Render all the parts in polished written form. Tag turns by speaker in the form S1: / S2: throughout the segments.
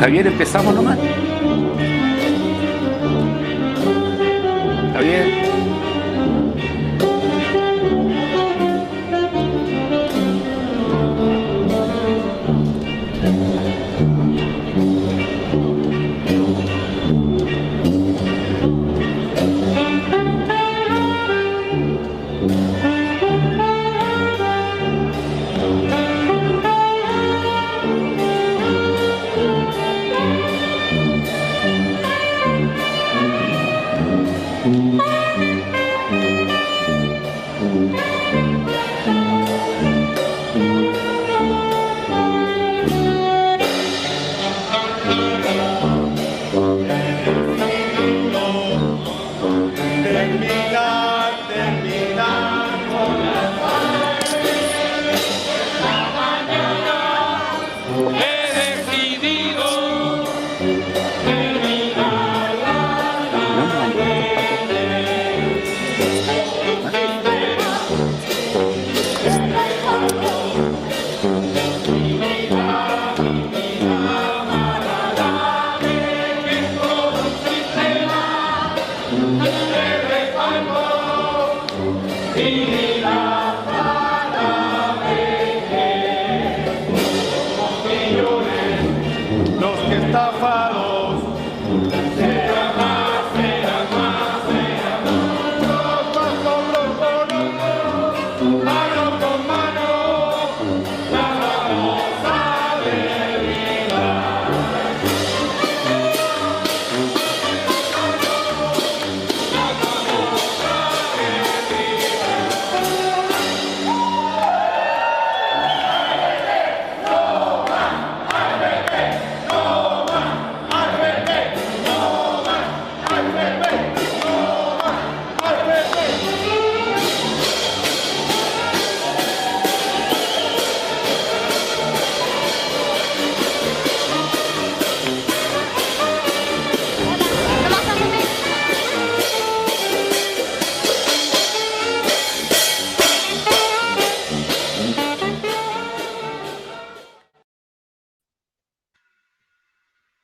S1: Javier, empezamos nomás. Javier.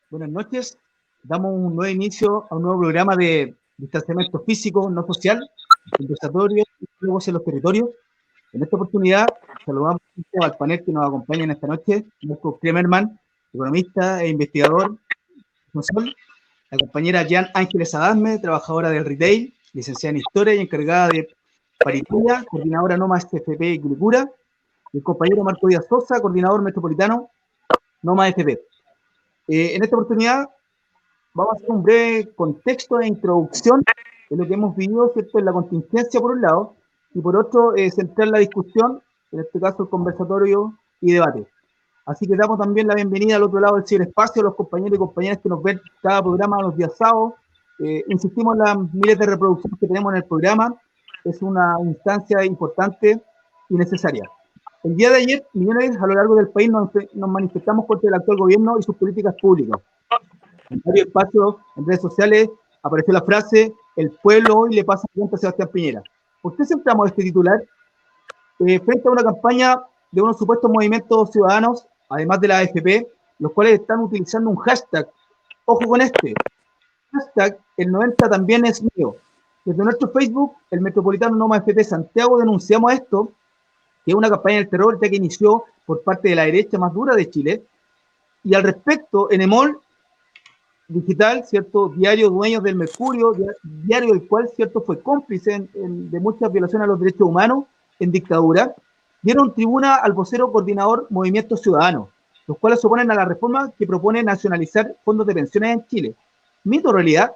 S2: Buenas noches, damos un nuevo inicio a un nuevo programa de distanciamiento físico, no social, conversatorio y diálogos en los territorios. En esta oportunidad saludamos al panel que nos acompaña en esta noche, Marco Kremerman, economista e investigador social, la compañera Jan Ángeles Adasme, trabajadora del retail, licenciada en Historia y encargada de paritaria, coordinadora NOMA FP y Cultura, y el compañero Marco Díaz Sosa, coordinador metropolitano NOMA FP. En esta oportunidad vamos a hacer un breve contexto de introducción de lo que hemos vivido, ¿cierto?, en la contingencia por un lado, y por otro, centrar la discusión, en este caso el conversatorio y debate. Así que damos también la bienvenida al otro lado del ciberespacio a los compañeros y compañeras que nos ven cada programa los días sábados. Insistimos en las miles de reproducciones que tenemos en el programa, es una instancia importante y necesaria. El día de ayer, millones a lo largo del país nos manifestamos contra el actual gobierno y sus políticas públicas. En varios espacios, en redes sociales, apareció la frase, el pueblo hoy le pasa cuenta a Sebastián Piñera. ¿Por qué centramos este titular? Frente a una campaña de unos supuestos movimientos ciudadanos, además de la AFP, los cuales están utilizando un hashtag. Ojo con este. Hashtag, el 90 también es mío. Desde nuestro Facebook, el Metropolitano NOMA FP Santiago, denunciamos esto, que es una campaña del terror ya que inició por parte de la derecha más dura de Chile. Y al respecto, en EMOL Digital, ¿cierto?, diario dueño del Mercurio, diario del cual, ¿cierto?, fue cómplice de muchas violaciones a los derechos humanos en dictadura, dieron tribuna al vocero coordinador Movimiento Ciudadano, los cuales se oponen a la reforma que propone nacionalizar fondos de pensiones en Chile. ¿Mito o realidad?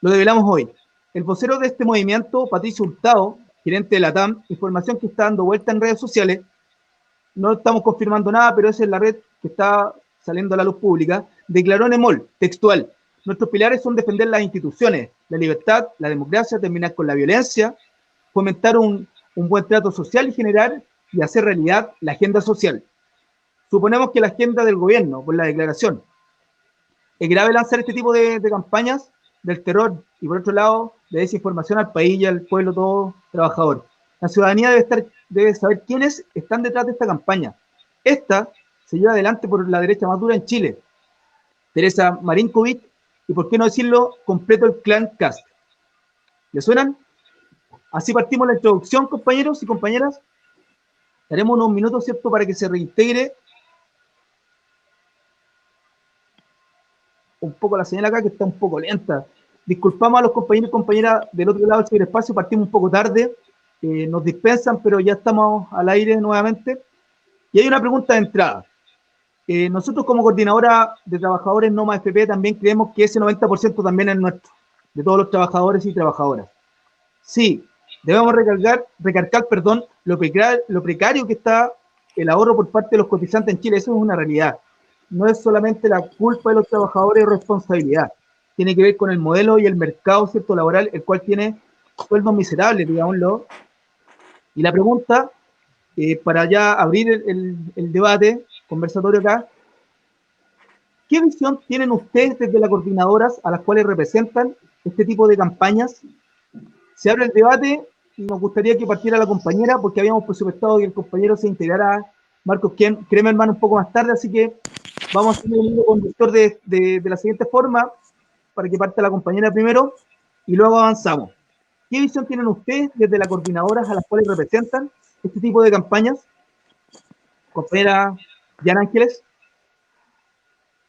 S2: Lo develamos hoy. El vocero de este movimiento, Patricio Hurtado, gerente de la TAM, información que está dando vuelta en redes sociales, no estamos confirmando nada, pero esa es la red que está saliendo a la luz pública, declaró en EMOL, textual, nuestros pilares son defender las instituciones, la libertad, la democracia, terminar con la violencia, fomentar un buen trato social y generar y hacer realidad la agenda social. Suponemos que la agenda del gobierno, por la declaración, es grave lanzar este tipo de campañas del terror y por otro lado de desinformación al país y al pueblo todo trabajador. La ciudadanía debe saber quiénes están detrás de esta campaña. Esta se lleva adelante por la derecha más dura en Chile, Teresa Marinkovic y, por qué no decirlo, completo el clan Cast. ¿Le suenan? Así partimos la introducción, compañeros y compañeras. Daremos unos minutos, ¿cierto?, para que se reintegre un poco la señal acá, que está un poco lenta. Disculpamos a los compañeros y compañeras del otro lado del ciberespacio, partimos un poco tarde, nos dispensan, pero ya estamos al aire nuevamente. Y hay una pregunta de entrada. Nosotros como coordinadora de trabajadores Noma FP también creemos que ese 90% también es nuestro, de todos los trabajadores y trabajadoras. Sí, debemos recargar, lo precario que está el ahorro por parte de los cotizantes en Chile. Eso es una realidad. No es solamente la culpa de los trabajadores o responsabilidad. Tiene que ver con el modelo y el mercado, ¿cierto?, laboral, el cual tiene sueldos miserables, digámoslo. Y la pregunta, para ya abrir el debate, conversatorio acá, ¿qué visión tienen ustedes desde las coordinadoras a las cuales representan este tipo de campañas? Se abre el debate y nos gustaría que partiera la compañera, porque habíamos presupuestado que el compañero se integrara, Marcos Kremerman, un poco más tarde, así que vamos a tener un hilo conductor de la siguiente forma, para que parte la compañera primero, y luego avanzamos. ¿Qué visión tienen ustedes desde las coordinadoras a las cuales representan este tipo de campañas? Compañera Diana Ángeles.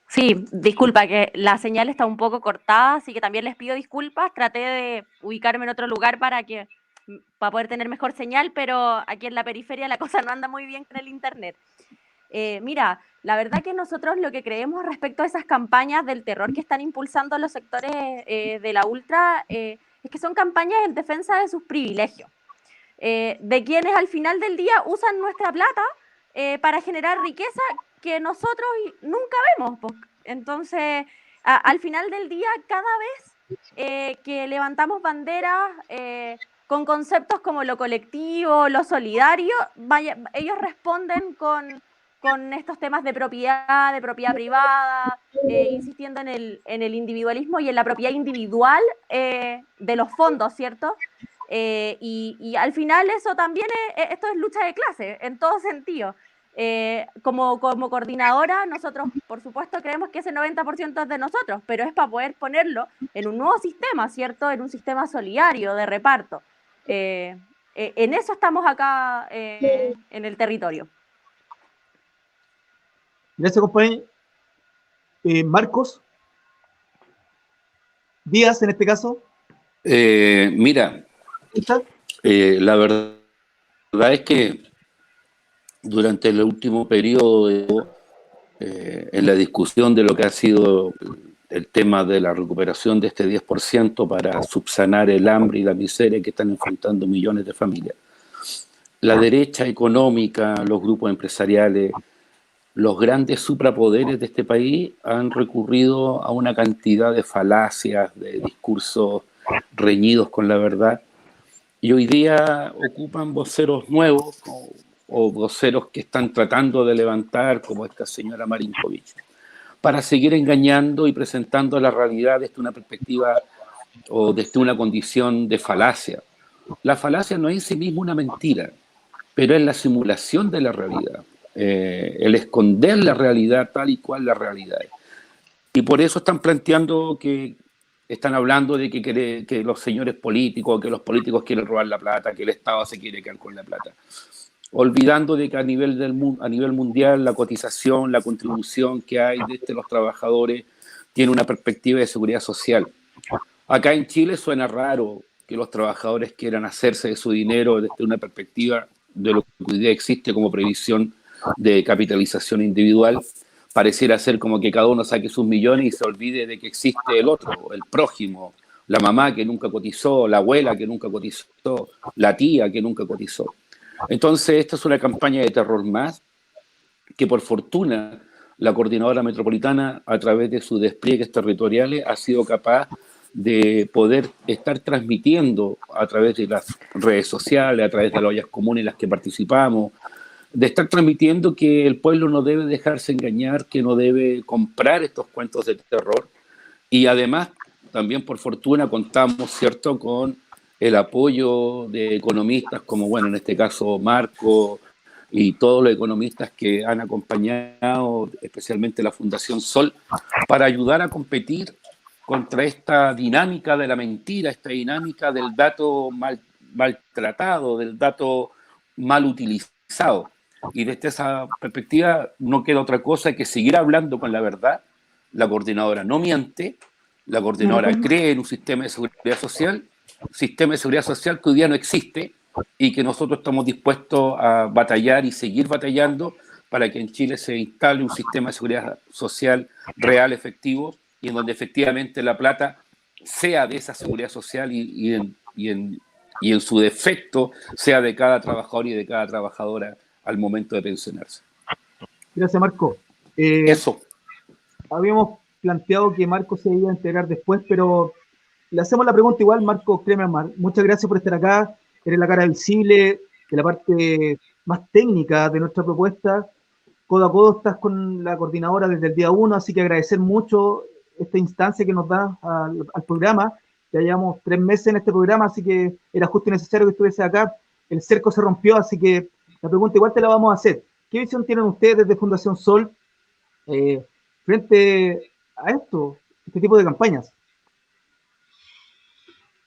S1: Sí, disculpa, que la señal está un poco cortada, así que también les pido disculpas. Traté de ubicarme en otro lugar para poder tener mejor señal, pero aquí en la periferia la cosa no anda muy bien con el internet. Mira, la verdad que nosotros lo que creemos respecto a esas campañas del terror que están impulsando los sectores de la ultra es que son campañas en defensa de sus privilegios, de quienes al final del día usan nuestra plata para generar riqueza que nosotros nunca vemos. Entonces, al final del día, cada vez que levantamos banderas con conceptos como lo colectivo, lo solidario, ellos responden con estos temas de propiedad privada, insistiendo en el individualismo y en la propiedad individual de los fondos, ¿cierto? Y al final eso también esto es lucha de clase, en todo sentido. Como coordinadora, nosotros, por supuesto, creemos que ese 90% es de nosotros, pero es para poder ponerlo en un nuevo sistema, ¿cierto? En un sistema solidario de reparto. En eso estamos acá en el territorio.
S2: Gracias, compañero. Marcos Díaz, en este caso.
S3: Mira, la verdad es que durante el último periodo, en la discusión de lo que ha sido el tema de la recuperación de este 10% para subsanar el hambre y la miseria que están enfrentando millones de familias, la derecha económica, los grupos empresariales, los grandes suprapoderes de este país han recurrido a una cantidad de falacias, de discursos reñidos con la verdad, y hoy día ocupan voceros nuevos o voceros que están tratando de levantar, como esta señora Marinkovic, para seguir engañando y presentando la realidad desde una perspectiva o desde una condición de falacia. La falacia no es en sí misma una mentira, pero es la simulación de la realidad, el esconder la realidad tal y cual la realidad es. Y por eso están planteando están hablando de que los señores políticos, que los políticos quieren robar la plata, que el Estado se quiere quedar con la plata, olvidando de que a nivel mundial la cotización, la contribución que hay desde los trabajadores tiene una perspectiva de seguridad social. Acá en Chile suena raro que los trabajadores quieran hacerse de su dinero desde una perspectiva de lo que hoy día existe como previsión de capitalización individual. Pareciera ser como que cada uno saque sus millones y se olvide de que existe el otro, el prójimo, la mamá que nunca cotizó, la abuela que nunca cotizó, la tía que nunca cotizó. Entonces, esta es una campaña de terror más que, por fortuna, la Coordinadora Metropolitana, a través de sus despliegues territoriales, ha sido capaz de poder estar transmitiendo a través de las redes sociales, a través de las ollas comunes en las que participamos, de estar transmitiendo que el pueblo no debe dejarse engañar, que no debe comprar estos cuentos de terror. Y además, también por fortuna, contamos, ¿cierto?, con el apoyo de economistas como, bueno, en este caso Marco, y todos los economistas que han acompañado, especialmente la Fundación Sol, para ayudar a competir contra esta dinámica de la mentira, esta dinámica del dato maltratado, del dato mal utilizado. Y desde esa perspectiva no queda otra cosa que seguir hablando con la verdad. La coordinadora no miente, la coordinadora cree en un sistema de seguridad social que hoy día no existe y que nosotros estamos dispuestos a batallar y seguir batallando para que en Chile se instale un sistema de seguridad social real, efectivo, y en donde efectivamente la plata sea de esa seguridad social y en su defecto sea de cada trabajador y de cada trabajadora al momento de pensionarse.
S2: Gracias, Marco.
S3: Eso.
S2: Habíamos planteado que Marco se iba a integrar después, pero le hacemos la pregunta igual. Marco Kremerman, muchas gracias por estar acá. Eres la cara visible de la parte más técnica de nuestra propuesta. Codo a codo estás con la coordinadora desde el día 1, así que agradecer mucho esta instancia que nos da al programa. Ya llevamos 3 meses en este programa, así que era justo y necesario que estuviese acá. El cerco se rompió, así que la pregunta igual te la vamos a hacer. ¿Qué visión tienen ustedes desde Fundación Sol frente a este tipo de campañas?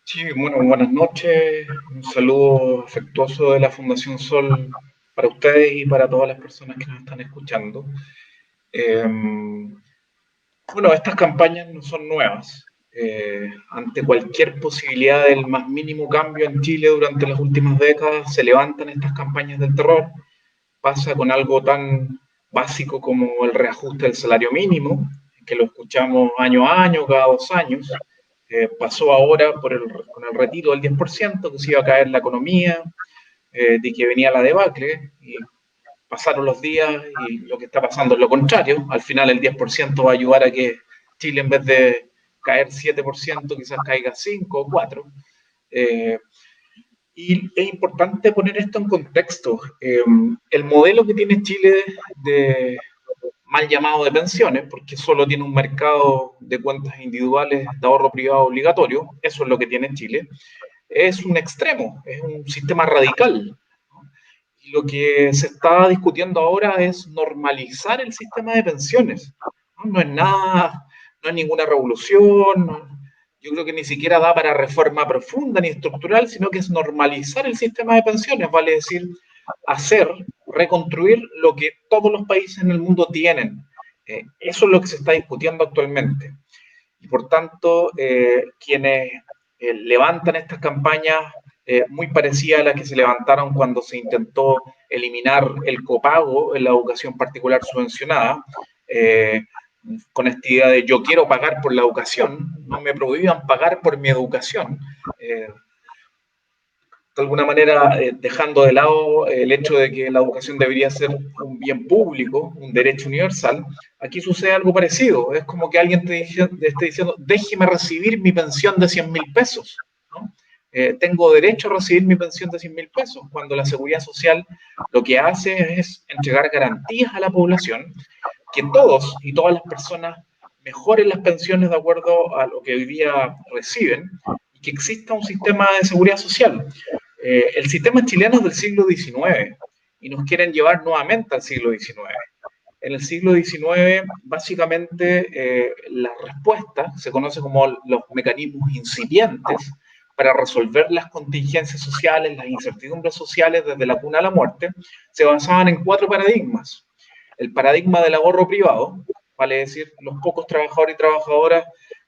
S4: Sí, bueno, buenas noches. Un saludo afectuoso de la Fundación Sol para ustedes y para todas las personas que nos están escuchando. Bueno, estas campañas no son nuevas. Ante cualquier posibilidad del más mínimo cambio en Chile durante las últimas décadas, se levantan estas campañas del terror. Pasa con algo tan básico como el reajuste del salario mínimo, que lo escuchamos año a año, cada 2 años. Pasó ahora con el retiro del 10%, que se iba a caer la economía, de que venía la debacle, y pasaron los días y lo que está pasando es lo contrario. Al final el 10% va a ayudar a que Chile, en vez de caer 7%, quizás caiga 5 o 4. Y es importante poner esto en contexto. El modelo que tiene Chile de mal llamado de pensiones, porque solo tiene un mercado de cuentas individuales de ahorro privado obligatorio, eso es lo que tiene Chile, es un extremo, es un sistema radical. Y lo que se está discutiendo ahora es normalizar el sistema de pensiones. No es nada, no es ninguna revolución, yo creo que ni siquiera da para reforma profunda ni estructural, sino que es normalizar el sistema de pensiones, vale decir, reconstruir lo que todos los países en el mundo tienen. Eso es lo que se está discutiendo actualmente. Y por tanto, quienes levantan estas campañas muy parecidas a las que se levantaron cuando se intentó eliminar el copago en la educación particular subvencionada, con esta idea de yo quiero pagar por la educación, no me prohíban pagar por mi educación, de alguna manera dejando de lado el hecho de que la educación debería ser un bien público, un derecho universal. Aquí sucede algo parecido, es como que alguien te esté diciendo, déjeme recibir mi pensión de 100.000 pesos, ¿no? Tengo derecho a recibir mi pensión de 100.000 pesos, cuando la seguridad social lo que hace es entregar garantías a la población, que todos y todas las personas mejoren las pensiones de acuerdo a lo que hoy día reciben, y que exista un sistema de seguridad social. El sistema chileno es del siglo XIX y nos quieren llevar nuevamente al siglo XIX. En el siglo XIX, básicamente, las respuestas, se conoce como los mecanismos incipientes, para resolver las contingencias sociales, las incertidumbres sociales desde la cuna a la muerte, se basaban en 4 paradigmas. El paradigma del ahorro privado, vale decir, los pocos trabajadores y trabajadoras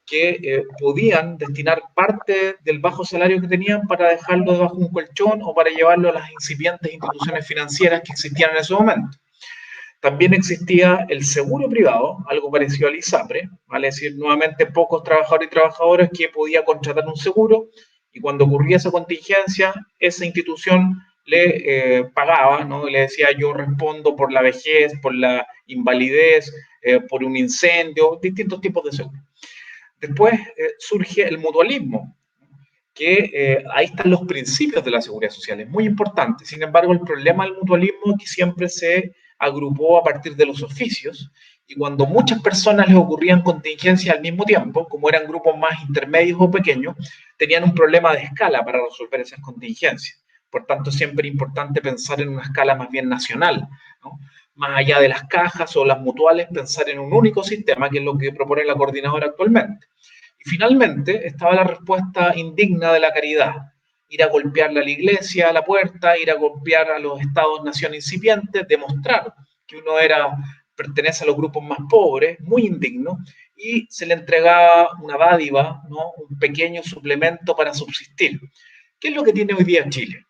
S4: que podían destinar parte del bajo salario que tenían para dejarlo debajo de un colchón o para llevarlo a las incipientes instituciones financieras que existían en ese momento. También existía el seguro privado, algo parecido al ISAPRE, vale decir, nuevamente pocos trabajadores y trabajadoras que podían contratar un seguro, y cuando ocurría esa contingencia, esa institución le pagaba, ¿no? Le decía, yo respondo por la vejez, por la invalidez, por un incendio, distintos tipos de seguro. Después surge el mutualismo, que ahí están los principios de la seguridad social, es muy importante. Sin embargo, el problema del mutualismo es que siempre se agrupó a partir de los oficios, y cuando muchas personas les ocurrían contingencias al mismo tiempo, como eran grupos más intermedios o pequeños, tenían un problema de escala para resolver esas contingencias. Por tanto, siempre es importante pensar en una escala más bien nacional, ¿no? Más allá de las cajas o las mutuales, pensar en un único sistema, que es lo que propone la coordinadora actualmente. Y finalmente estaba la respuesta indigna de la caridad: ir a golpearle a la iglesia, a la puerta, ir a golpear a los estados-nación incipientes, demostrar que uno pertenece a los grupos más pobres, muy indigno, y se le entregaba una dádiva, ¿no? Un pequeño suplemento para subsistir. ¿Qué es lo que tiene hoy día Chile?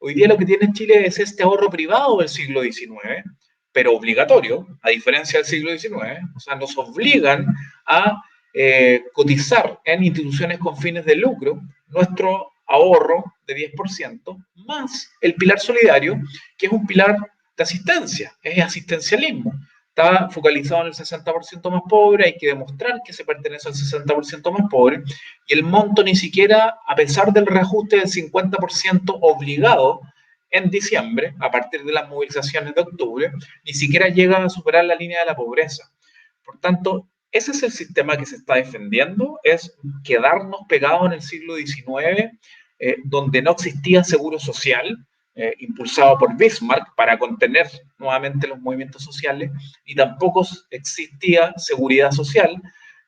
S4: Hoy día lo que tiene Chile es este ahorro privado del siglo XIX, pero obligatorio, a diferencia del siglo XIX. O sea, nos obligan a cotizar en instituciones con fines de lucro nuestro ahorro de 10%, más el pilar solidario, que es un pilar de asistencia, es asistencialismo. Está focalizado en el 60% más pobre, hay que demostrar que se pertenece al 60% más pobre, y el monto ni siquiera, a pesar del reajuste del 50% obligado en diciembre, a partir de las movilizaciones de octubre, ni siquiera llega a superar la línea de la pobreza. Por tanto, ese es el sistema que se está defendiendo, es quedarnos pegados en el siglo XIX, donde no existía seguro social, impulsado por Bismarck para contener nuevamente los movimientos sociales, y tampoco existía seguridad social,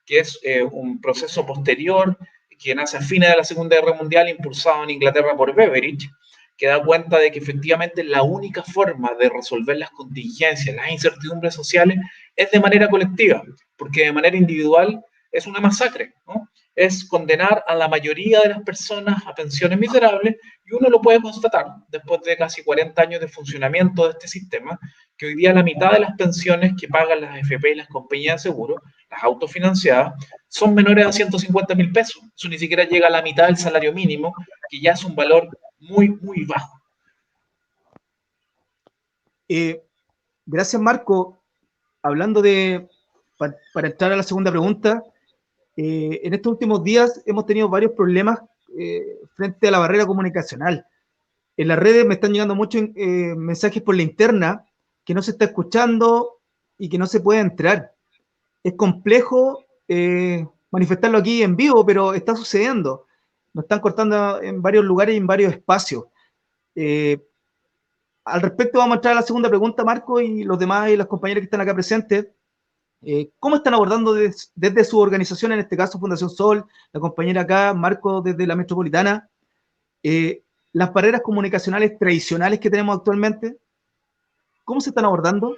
S4: que es un proceso posterior que nace a fines de la Segunda Guerra Mundial, impulsado en Inglaterra por Beveridge, que da cuenta de que efectivamente la única forma de resolver las contingencias, las incertidumbres sociales, es de manera colectiva, porque de manera individual es una masacre, ¿no? Es condenar a la mayoría de las personas a pensiones miserables, y uno lo puede constatar después de casi 40 años de funcionamiento de este sistema, que hoy día la mitad de las pensiones que pagan las AFP y las compañías de seguro, las autofinanciadas, son menores a 150.000 pesos. Eso ni siquiera llega a la mitad del salario mínimo, que ya es un valor muy, muy bajo.
S2: Gracias, Marco. Hablando para entrar a la segunda pregunta, en estos últimos días hemos tenido varios problemas frente a la barrera comunicacional. En las redes me están llegando muchos mensajes por la interna que no se está escuchando y que no se puede entrar. Es complejo manifestarlo aquí en vivo, pero está sucediendo. Nos están cortando en varios lugares y en varios espacios. Al respecto vamos a entrar a la segunda pregunta, Marco, y los demás y las compañeras que están acá presentes. ¿Cómo están abordando desde su organización, en este caso Fundación Sol, la compañera acá, Marco, desde la Metropolitana, las barreras comunicacionales tradicionales que tenemos actualmente? ¿Cómo se están abordando?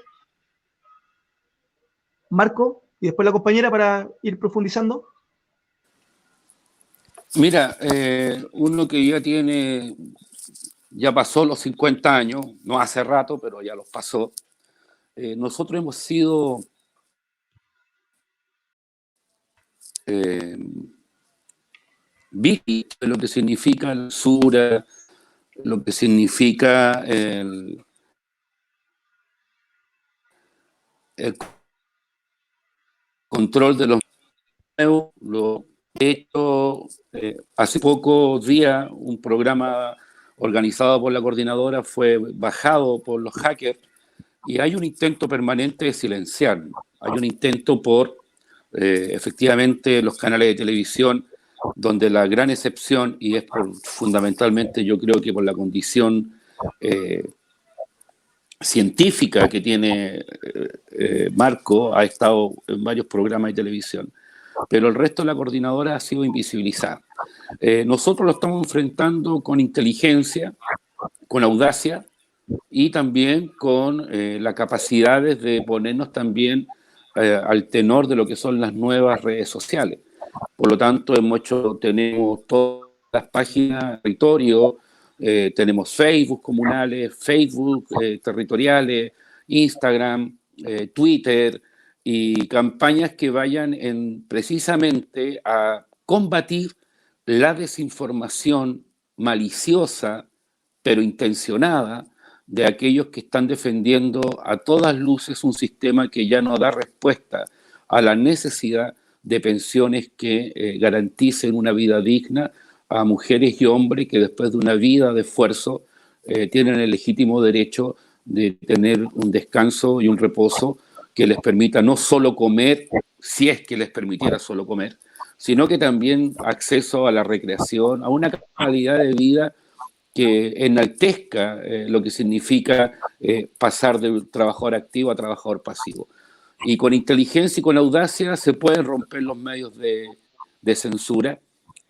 S2: Marco, y después la compañera para ir profundizando.
S3: Mira, uno que ya pasó los 50 años, no hace rato, pero ya los pasó. Nosotros hemos sido víctimas de lo que significa la censura, lo que significa el control de los nuevos. De hecho, hace pocos días un programa organizado por la coordinadora fue bajado por los hackers, y hay un intento permanente de silenciar. Hay un intento por, efectivamente, los canales de televisión, donde la gran excepción, y es fundamentalmente yo creo que por la condición científica que tiene Marco, ha estado en varios programas de televisión, pero el resto de la coordinadora ha sido invisibilizada. Nosotros lo estamos enfrentando con inteligencia, con audacia, y también con la capacidad de ponernos también al tenor de lo que son las nuevas redes sociales. Por lo tanto, tenemos todas las páginas territorio, tenemos Facebook comunales, Facebook territoriales, Instagram, Twitter, y campañas que vayan precisamente a combatir la desinformación maliciosa, pero intencionada, de aquellos que están defendiendo a todas luces un sistema que ya no da respuesta a la necesidad de pensiones que garanticen una vida digna a mujeres y hombres que después de una vida de esfuerzo tienen el legítimo derecho de tener un descanso y un reposo que les permita no solo comer, si es que les permitiera solo comer, sino que también acceso a la recreación, a una calidad de vida que enaltezca lo que significa pasar de trabajador activo a trabajador pasivo. Y con inteligencia y con audacia se pueden romper los medios de censura.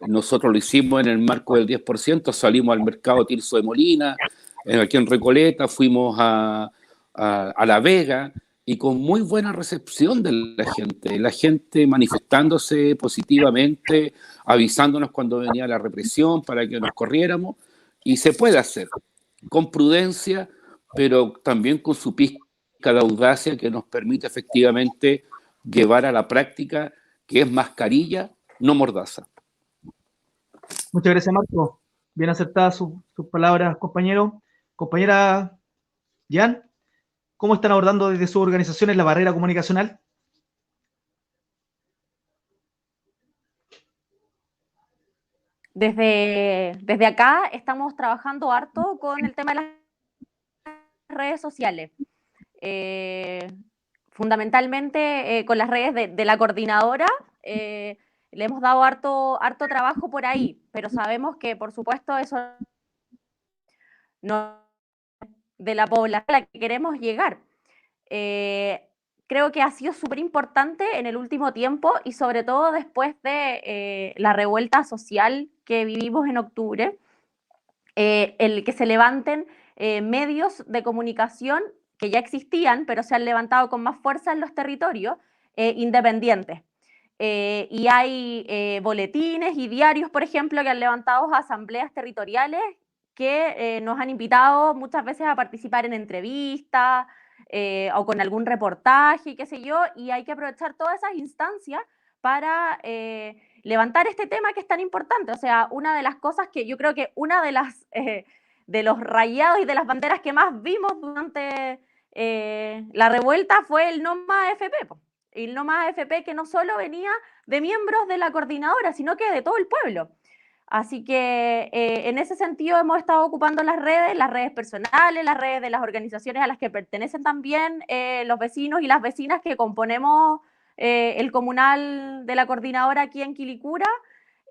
S3: Nosotros lo hicimos en el marco del 10%, salimos al mercado Tirso de Molina, aquí en Recoleta, fuimos a La Vega, y con muy buena recepción de la gente manifestándose positivamente, avisándonos cuando venía la represión para que nos corriéramos, y se puede hacer, con prudencia, pero también con su pizca de audacia que nos permite efectivamente llevar a la práctica, que es mascarilla, no mordaza.
S2: Muchas gracias, Marco. Bien acertadas sus palabras, compañero. Compañera Jan, ¿cómo están abordando desde sus organizaciones la barrera comunicacional?
S1: Desde acá estamos trabajando harto con el tema de las redes sociales. Fundamentalmente con las redes de la coordinadora, le hemos dado harto trabajo por ahí, pero sabemos que, por supuesto, eso no de la población a la que queremos llegar. Creo que ha sido súper importante en el último tiempo y sobre todo después de la revuelta social que vivimos en octubre, el que se levanten medios de comunicación que ya existían, pero se han levantado con más fuerza en los territorios independientes. Y hay boletines y diarios, por ejemplo, que han levantado asambleas territoriales que nos han invitado muchas veces a participar en entrevistas o con algún reportaje, qué sé yo, y hay que aprovechar todas esas instancias para levantar este tema que es tan importante. O sea, una de las cosas que yo creo que una de las de los rayados y de las banderas que más vimos durante la revuelta fue el no más AFP, el no más AFP, que no solo venía de miembros de la coordinadora, sino que de todo el pueblo. Así que en ese sentido hemos estado ocupando las redes personales, las redes de las organizaciones a las que pertenecen también los vecinos y las vecinas que componemos el comunal de la coordinadora aquí en Quilicura,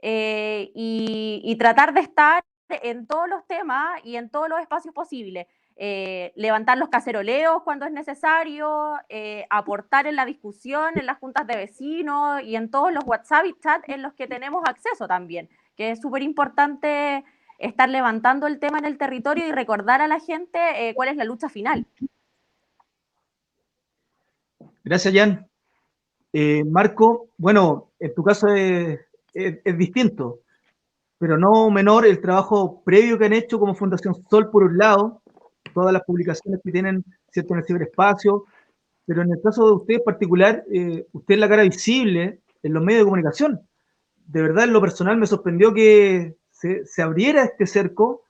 S1: y tratar de estar en todos los temas y en todos los espacios posibles. Levantar los caceroleos cuando es necesario, aportar en la discusión, en las juntas de vecinos y en todos los WhatsApp y chat en los que tenemos acceso también, que es súper importante estar levantando el tema en el territorio y recordar a la gente cuál es la lucha final.
S2: Gracias, Jan. Marco, bueno, en tu caso es distinto, pero no menor el trabajo previo que han hecho como Fundación Sol, por un lado, todas las publicaciones que tienen, ¿cierto?, en el ciberespacio, pero en el caso de usted en particular, usted es la cara visible en los medios de comunicación. De verdad, en lo personal me sorprendió que se abriera este cerco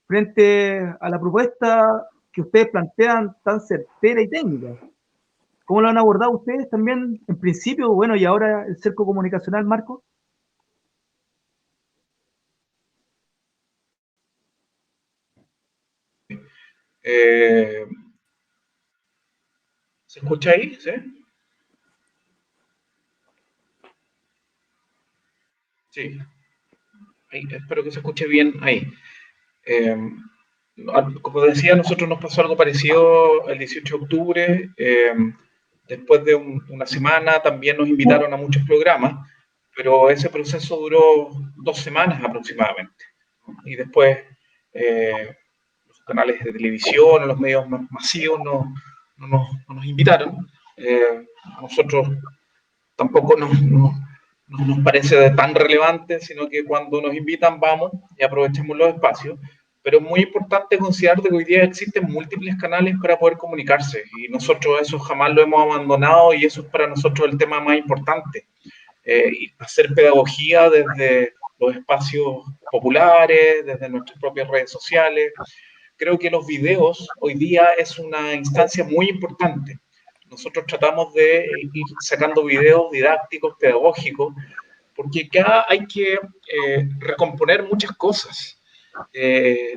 S2: frente a la propuesta que ustedes plantean tan certera y técnica. ¿Cómo lo han abordado ustedes también en principio? Bueno, y ahora el cerco comunicacional, Marco.
S4: ¿Se escucha ahí? ¿Sí? Sí. Ahí, espero que se escuche bien ahí. Como decía, a nosotros nos pasó algo parecido el 18 de octubre. Después de una semana también nos invitaron a muchos programas, pero ese proceso duró 2 semanas aproximadamente. Y después los canales de televisión, los medios masivos no nos invitaron. A nosotros tampoco nos parece tan relevante, sino que cuando nos invitan vamos y aprovechamos los espacios. Pero es muy importante considerar que hoy día existen múltiples canales para poder comunicarse y nosotros eso jamás lo hemos abandonado y eso es para nosotros el tema más importante. Y hacer pedagogía desde los espacios populares, desde nuestras propias redes sociales. Creo que los videos hoy día es una instancia muy importante. Nosotros tratamos de ir sacando videos didácticos, pedagógicos, porque acá hay que recomponer muchas cosas.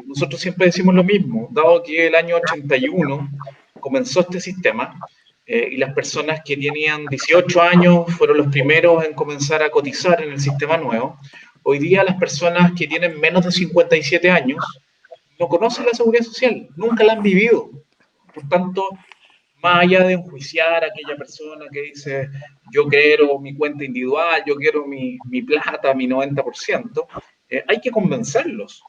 S4: Nosotros siempre decimos lo mismo, dado que el año 81 comenzó este sistema y las personas que tenían 18 años fueron los primeros en comenzar a cotizar en el sistema nuevo, hoy día las personas que tienen menos de 57 años no conocen la seguridad social, nunca la han vivido. Por tanto, más allá de enjuiciar a aquella persona que dice, yo quiero mi cuenta individual, yo quiero mi plata, mi 90%, hay que convencerlos.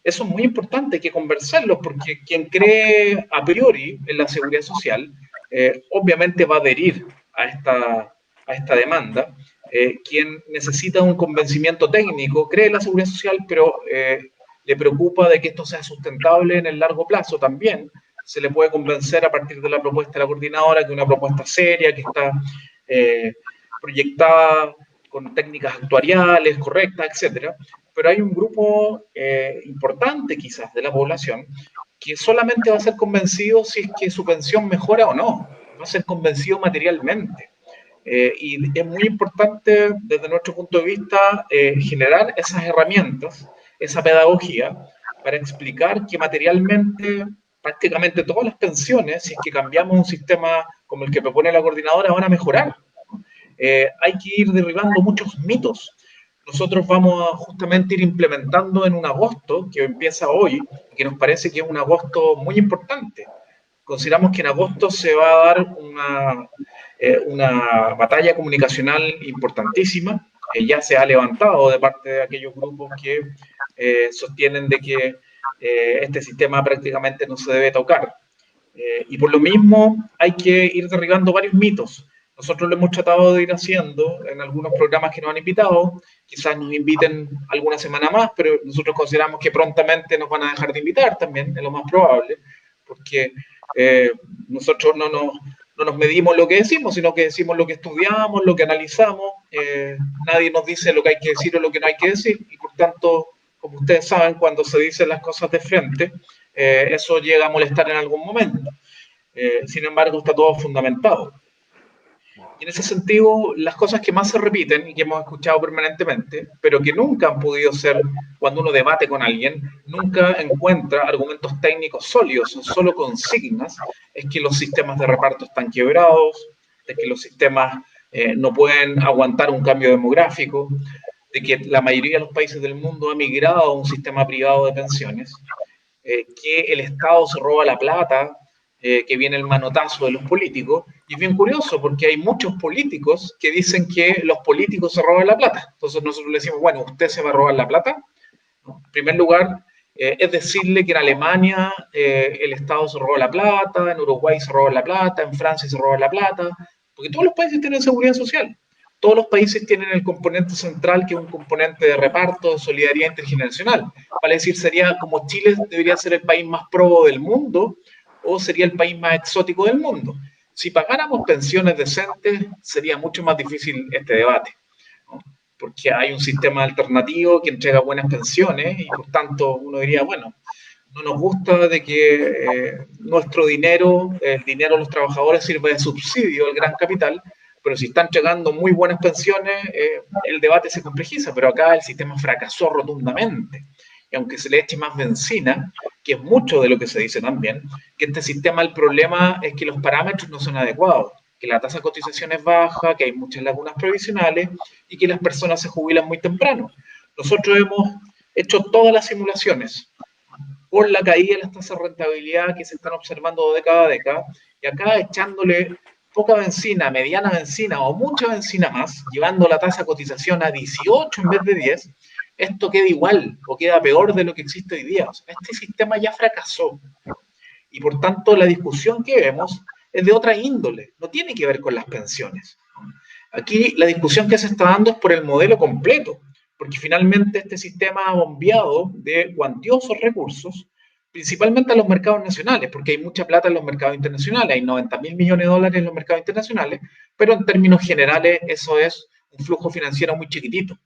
S4: Eso es muy importante, hay que conversarlos, porque quien cree a priori en la seguridad social, obviamente va a adherir a esta demanda. Quien necesita un convencimiento técnico cree en la seguridad social, pero le preocupa de que esto sea sustentable en el largo plazo también. Se le puede convencer a partir de la propuesta de la coordinadora, que es una propuesta seria, que está proyectada con técnicas actuariales correctas, etcétera. Pero hay un grupo importante quizás de la población que solamente va a ser convencido si es que su pensión mejora o no, va a ser convencido materialmente. Y es muy importante desde nuestro punto de vista generar esas herramientas, esa pedagogía, para explicar que materialmente prácticamente todas las pensiones, si es que cambiamos un sistema como el que propone la coordinadora, van a mejorar. Hay que ir derribando muchos mitos. Nosotros vamos a justamente ir implementando en un agosto, que empieza hoy, que nos parece que es un agosto muy importante. Consideramos que en agosto se va a dar una batalla comunicacional importantísima. Ya se ha levantado de parte de aquellos grupos que sostienen de que este sistema prácticamente no se debe tocar. Y por lo mismo hay que ir derribando varios mitos. Nosotros lo hemos tratado de ir haciendo en algunos programas que nos han invitado. Quizás nos inviten alguna semana más, pero nosotros consideramos que prontamente nos van a dejar de invitar también, es lo más probable, porque nosotros no nos medimos lo que decimos, sino que decimos lo que estudiamos, lo que analizamos. Nadie nos dice lo que hay que decir o lo que no hay que decir, y por tanto, como ustedes saben, cuando se dicen las cosas de frente, eso llega a molestar en algún momento. Sin embargo, está todo fundamentado. Y en ese sentido, las cosas que más se repiten y que hemos escuchado permanentemente, pero que nunca han podido ser, cuando uno debate con alguien, nunca encuentra argumentos técnicos sólidos, son solo consignas, es que los sistemas de reparto están quebrados, de que los sistemas no pueden aguantar un cambio demográfico, de que la mayoría de los países del mundo ha migrado a un sistema privado de pensiones, que el Estado se roba la plata, que viene el manotazo de los políticos. Y es bien curioso porque hay muchos políticos que dicen que los políticos se roban la plata. Entonces nosotros le decimos, bueno, ¿usted se va a robar la plata? ¿No? En primer lugar, es decirle que en Alemania el Estado se roba la plata, en Uruguay se roba la plata, en Francia se roba la plata, porque todos los países tienen seguridad social. Todos los países tienen el componente central, que es un componente de reparto, de solidaridad intergeneracional. Vale decir, sería como Chile debería ser el país más probo del mundo, o sería el país más exótico del mundo. Si pagáramos pensiones decentes, sería mucho más difícil este debate, ¿no? Porque hay un sistema alternativo que entrega buenas pensiones y por tanto uno diría, bueno, no nos gusta de que nuestro dinero, el dinero de los trabajadores sirva de subsidio al gran capital, pero si están entregando muy buenas pensiones, el debate se complejiza, pero acá el sistema fracasó rotundamente. Y aunque se le eche más benzina, que es mucho de lo que se dice también, que este sistema, el problema es que los parámetros no son adecuados, que la tasa de cotización es baja, que hay muchas lagunas previsionales y que las personas se jubilan muy temprano. Nosotros hemos hecho todas las simulaciones por la caída de las tasas de rentabilidad que se están observando década a década, y acá echándole poca benzina, mediana benzina o mucha benzina más, llevando la tasa de cotización a 18 en vez de 10, esto queda igual o queda peor de lo que existe hoy día. O sea, este sistema ya fracasó y por tanto la discusión que vemos es de otra índole, no tiene que ver con las pensiones. Aquí la discusión que se está dando es por el modelo completo, porque finalmente este sistema ha bombeado de cuantiosos recursos, principalmente a los mercados nacionales, porque hay mucha plata en los mercados internacionales, hay 90.000 millones de dólares en los mercados internacionales, pero en términos generales eso es un flujo financiero muy chiquitito.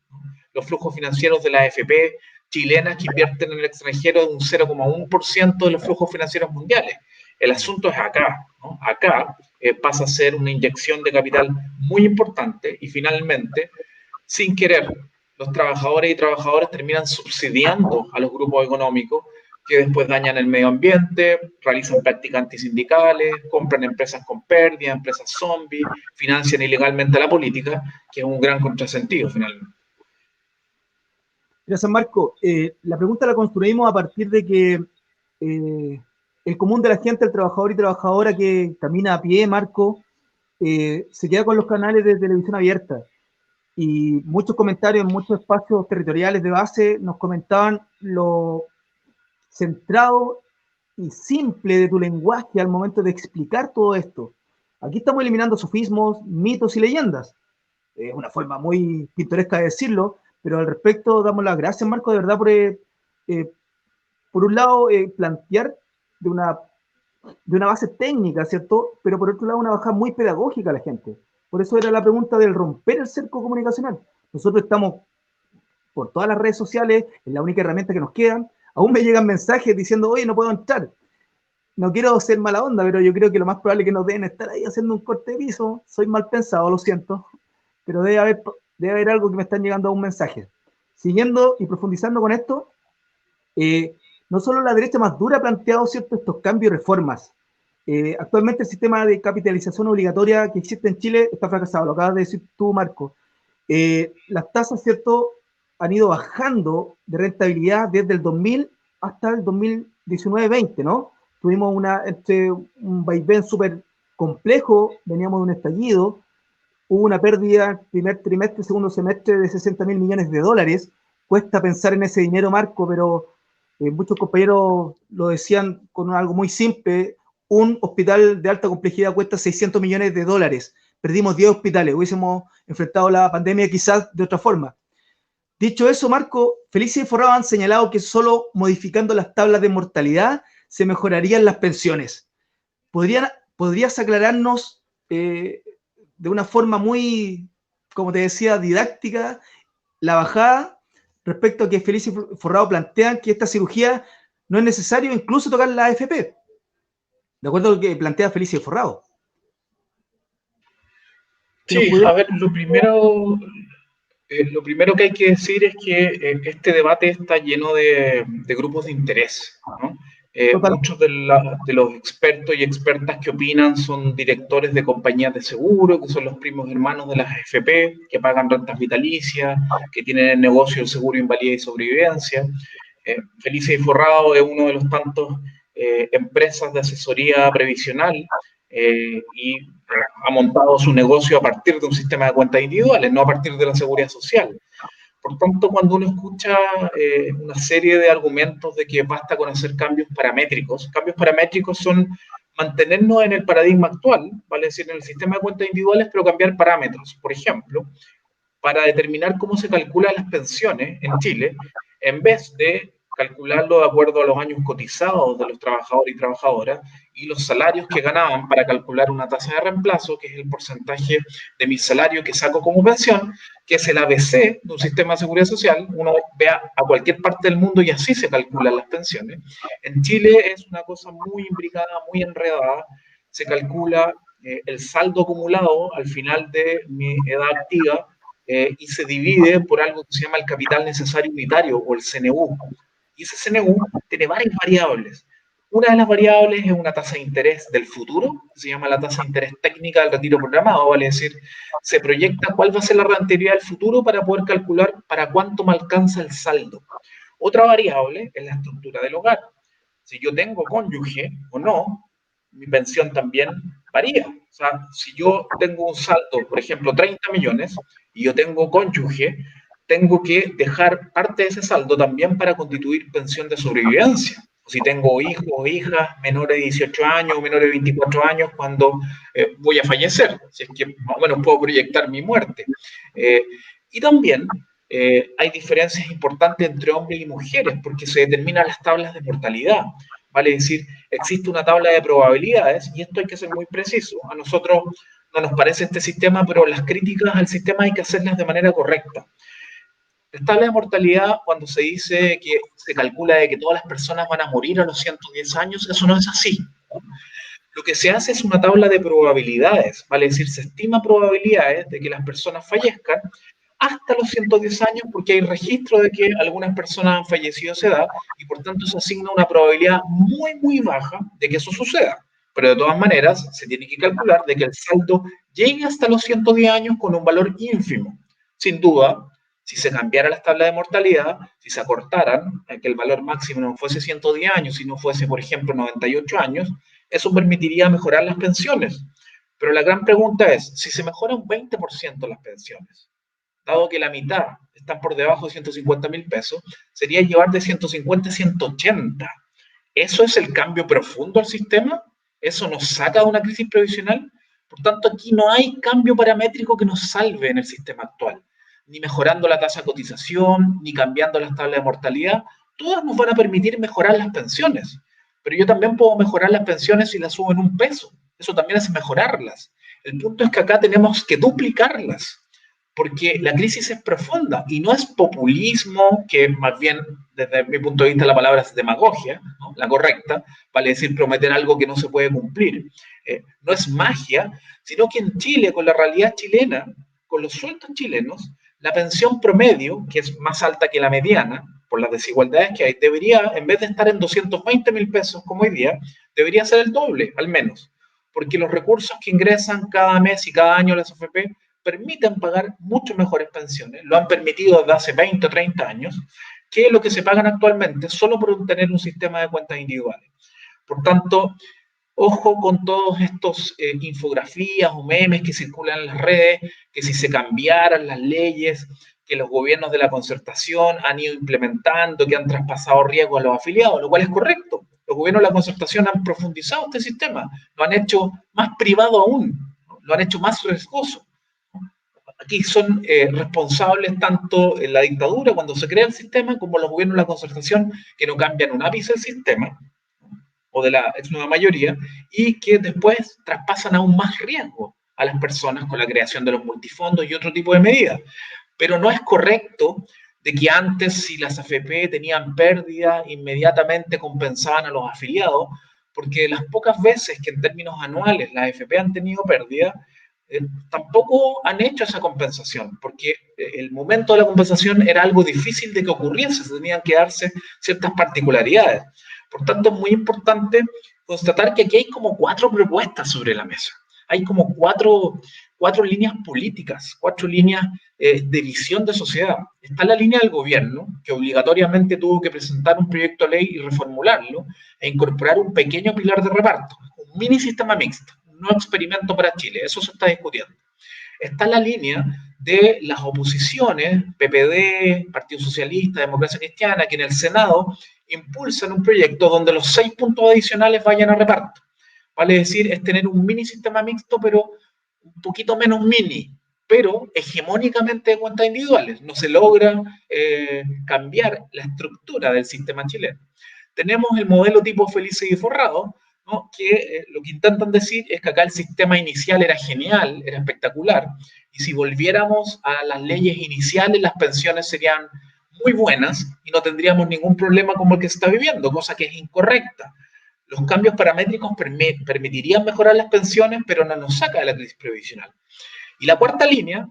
S4: Los flujos financieros de las AFP chilenas que invierten en el extranjero de un 0,1% de los flujos financieros mundiales. El asunto es acá, ¿no? Acá pasa a ser una inyección de capital muy importante y finalmente, sin querer, los trabajadores y trabajadoras terminan subsidiando a los grupos económicos que después dañan el medio ambiente, realizan prácticas antisindicales, compran empresas con pérdida, empresas zombies, financian ilegalmente la política, que es un gran contrasentido finalmente.
S2: Gracias, Marco. La pregunta la construimos a partir de que el común de la gente, el trabajador y trabajadora que camina a pie, Marco, se queda con los canales de televisión abierta. Y muchos comentarios en muchos espacios territoriales de base nos comentaban lo centrado y simple de tu lenguaje al momento de explicar todo esto. Aquí estamos eliminando sofismos, mitos y leyendas. Es una forma muy pintoresca de decirlo, pero al respecto damos las gracias, Marco, de verdad, por un lado, plantear de una base técnica, ¿cierto? Pero por otro lado, una bajada muy pedagógica a la gente. Por eso era la pregunta del romper el cerco comunicacional. Nosotros estamos por todas las redes sociales, es la única herramienta que nos quedan. Aún me llegan mensajes diciendo, oye, no puedo entrar. No quiero ser mala onda, pero yo creo que lo más probable es que nos deben estar ahí haciendo un corte de piso. Soy mal pensado, lo siento. Pero debe haber algo que me están llegando a un mensaje. Siguiendo y profundizando con esto, no solo la derecha más dura ha planteado ciertos estos cambios y reformas. Actualmente el sistema de capitalización obligatoria que existe en Chile está fracasado, lo acabas de decir tú, Marco. Las tasas, ¿cierto?, han ido bajando de rentabilidad desde el 2000 hasta el 2019-20, ¿no? Tuvimos un vaivén súper complejo, veníamos de un estallido, hubo una pérdida primer trimestre, segundo semestre de 60.000 millones de dólares. Cuesta pensar en ese dinero, Marco, pero muchos compañeros lo decían con algo muy simple. Un hospital de alta complejidad cuesta 600 millones de dólares. Perdimos 10 hospitales, hubiésemos enfrentado la pandemia quizás de otra forma. Dicho eso, Marco, Felicia y Forrado han señalado que solo modificando las tablas de mortalidad se mejorarían las pensiones. ¿Podrías aclararnos de una forma muy, como te decía, didáctica, la bajada respecto a que Felicia y Forrado plantean que esta cirugía no es necesario incluso tocar la AFP? De acuerdo a lo que plantea Felicia y Forrado.
S4: Sí, a ver, lo primero que hay que decir es que este debate está lleno de grupos de interés, ¿no? Muchos de los expertos y expertas que opinan son directores de compañías de seguro, que son los primos hermanos de las AFP, que pagan rentas vitalicias, que tienen el negocio del seguro invalidez y sobrevivencia. Felicia y Forrado es uno de los tantos empresas de asesoría previsional y ha montado su negocio a partir de un sistema de cuentas individuales, no a partir de la seguridad social. Por tanto, cuando uno escucha una serie de argumentos de que basta con hacer cambios paramétricos son mantenernos en el paradigma actual, vale decir, en el sistema de cuentas individuales, pero cambiar parámetros. Por ejemplo, para determinar cómo se calculan las pensiones en Chile, en vez de calcularlo de acuerdo a los años cotizados de los trabajadores y trabajadoras y los salarios que ganaban para calcular una tasa de reemplazo, que es el porcentaje de mi salario que saco como pensión, que es el ABC de un sistema de seguridad social. Uno ve a cualquier parte del mundo y así se calculan las pensiones. En Chile es una cosa muy imbricada, muy enredada. Se calcula el saldo acumulado al final de mi edad activa y se divide por algo que se llama el capital necesario unitario o el CNU. Y ese CNU tiene varias variables. Una de las variables es una tasa de interés del futuro, que se llama la tasa de interés técnica del retiro programado, vale decir, se proyecta cuál va a ser la rentabilidad del futuro para poder calcular para cuánto me alcanza el saldo. Otra variable es la estructura del hogar. Si yo tengo cónyuge o no, mi pensión también varía. O sea, si yo tengo un saldo, por ejemplo, 30 millones, y yo tengo cónyuge, tengo que dejar parte de ese saldo también para constituir pensión de sobrevivencia. Si tengo hijos o hijas menores de 18 años o menores de 24 años cuando voy a fallecer, si es que más o menos puedo proyectar mi muerte. Y también hay diferencias importantes entre hombres y mujeres porque se determinan las tablas de mortalidad. Vale decir, existe una tabla de probabilidades y esto hay que ser muy preciso. A nosotros no nos parece este sistema, pero las críticas al sistema hay que hacerlas de manera correcta. La tabla de mortalidad, cuando se dice que se calcula de que todas las personas van a morir a los 110 años, eso no es así. Lo que se hace es una tabla de probabilidades, vale decir, se estima probabilidades de que las personas fallezcan hasta los 110 años porque hay registro de que algunas personas han fallecido a esa edad y por tanto se asigna una probabilidad muy, muy baja de que eso suceda. Pero de todas maneras, se tiene que calcular de que el saldo llegue hasta los 110 años con un valor ínfimo. Sin duda, Si se cambiara las tablas de mortalidad, si se acortaran, que el valor máximo no fuese 110 años, sino fuese, por ejemplo, 98 años, eso permitiría mejorar las pensiones. Pero la gran pregunta es, si se mejora un 20% las pensiones, dado que la mitad están por debajo de 150.000 pesos, sería llevar de 150 a 180. ¿Eso es el cambio profundo al sistema? ¿Eso nos saca de una crisis previsional? Por tanto, aquí no hay cambio paramétrico que nos salve en el sistema actual, ni mejorando la tasa de cotización, ni cambiando las tablas de mortalidad. Todas nos van a permitir mejorar las pensiones, pero yo también puedo mejorar las pensiones si las subo en un peso. Eso también es mejorarlas. El punto es que acá tenemos que duplicarlas, porque la crisis es profunda y no es populismo, que más bien, desde mi punto de vista, la palabra es demagogia, ¿no? La correcta, vale decir prometer algo que no se puede cumplir. No es magia, sino que en Chile, con la realidad chilena, con los sueldos chilenos, la pensión promedio, que es más alta que la mediana, por las desigualdades que hay, debería, en vez de estar en 220.000 pesos como hoy día, debería ser el doble, al menos, porque los recursos que ingresan cada mes y cada año las AFP permiten pagar mucho mejores pensiones, lo han permitido desde hace 20 o 30 años, que lo que se pagan actualmente solo por tener un sistema de cuentas individuales. Por tanto, ojo con todos estos infografías o memes que circulan en las redes, que si se cambiaran las leyes que los gobiernos de la concertación han ido implementando, que han traspasado riesgo a los afiliados, lo cual es correcto. Los gobiernos de la concertación han profundizado este sistema, lo han hecho más privado aún, lo han hecho más riesgoso. Aquí son responsables tanto en la dictadura, cuando se crea el sistema, como los gobiernos de la concertación, que no cambian un ápice del sistema, o de la ex nueva mayoría, y que después traspasan aún más riesgo a las personas con la creación de los multifondos y otro tipo de medidas. Pero no es correcto de que antes, si las AFP tenían pérdida, inmediatamente compensaban a los afiliados, porque las pocas veces que en términos anuales las AFP han tenido pérdida, tampoco han hecho esa compensación, porque el momento de la compensación era algo difícil de que ocurriese, se tenían que darse ciertas particularidades. Por tanto, es muy importante constatar que aquí hay como 4 propuestas sobre la mesa. Hay como cuatro líneas políticas, 4 líneas de visión de sociedad. Está la línea del gobierno, que obligatoriamente tuvo que presentar un proyecto de ley y reformularlo, e incorporar un pequeño pilar de reparto, un mini sistema mixto, un nuevo experimento para Chile. Eso se está discutiendo. Está la línea de las oposiciones, PPD, Partido Socialista, Democracia Cristiana, que en el Senado impulsan un proyecto donde los 6 puntos adicionales vayan a reparto. Vale decir, es tener un mini sistema mixto, pero un poquito menos mini, pero hegemónicamente de cuentas individuales. No se logra cambiar la estructura del sistema chileno. Tenemos el modelo tipo Felices y Forrado, ¿no? Que lo que intentan decir es que acá el sistema inicial era genial, era espectacular, y si volviéramos a las leyes iniciales, las pensiones serían muy buenas y no tendríamos ningún problema como el que se está viviendo, cosa que es incorrecta. Los cambios paramétricos permitirían mejorar las pensiones, pero no nos saca de la crisis previsional. Y la cuarta línea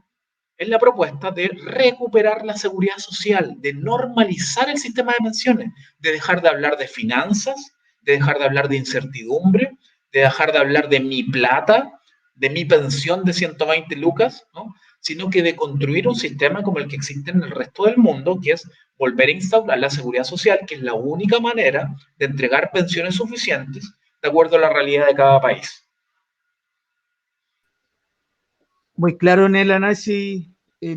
S4: es la propuesta de recuperar la seguridad social, de normalizar el sistema de pensiones, de dejar de hablar de finanzas, de dejar de hablar de incertidumbre, de dejar de hablar de mi plata, de mi pensión de 120 lucas, ¿no? Sino que de construir un sistema como el que existe en el resto del mundo, que es volver a instaurar la seguridad social, que es la única manera de entregar pensiones suficientes de acuerdo a la realidad de cada país.
S2: Muy claro en el análisis,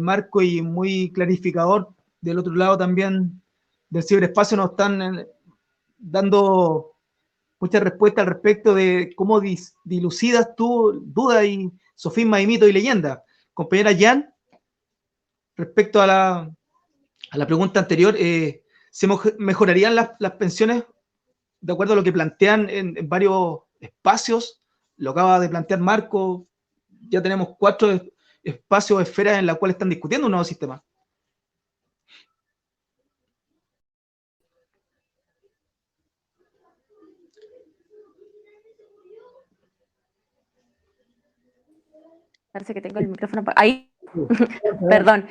S2: Marco, y muy clarificador. Del otro lado también del ciberespacio nos están dando muchas respuestas al respecto de cómo dilucidas tú dudas y sofismas y mitos y leyendas. Compañera Jan, respecto a la pregunta anterior, ¿se mejorarían las pensiones de acuerdo a lo que plantean en varios espacios? Lo acaba de plantear Marco. Ya tenemos 4 espacios, esferas en las cuales están discutiendo un nuevo sistema.
S1: Parece que tengo el micrófono ahí. Perdón.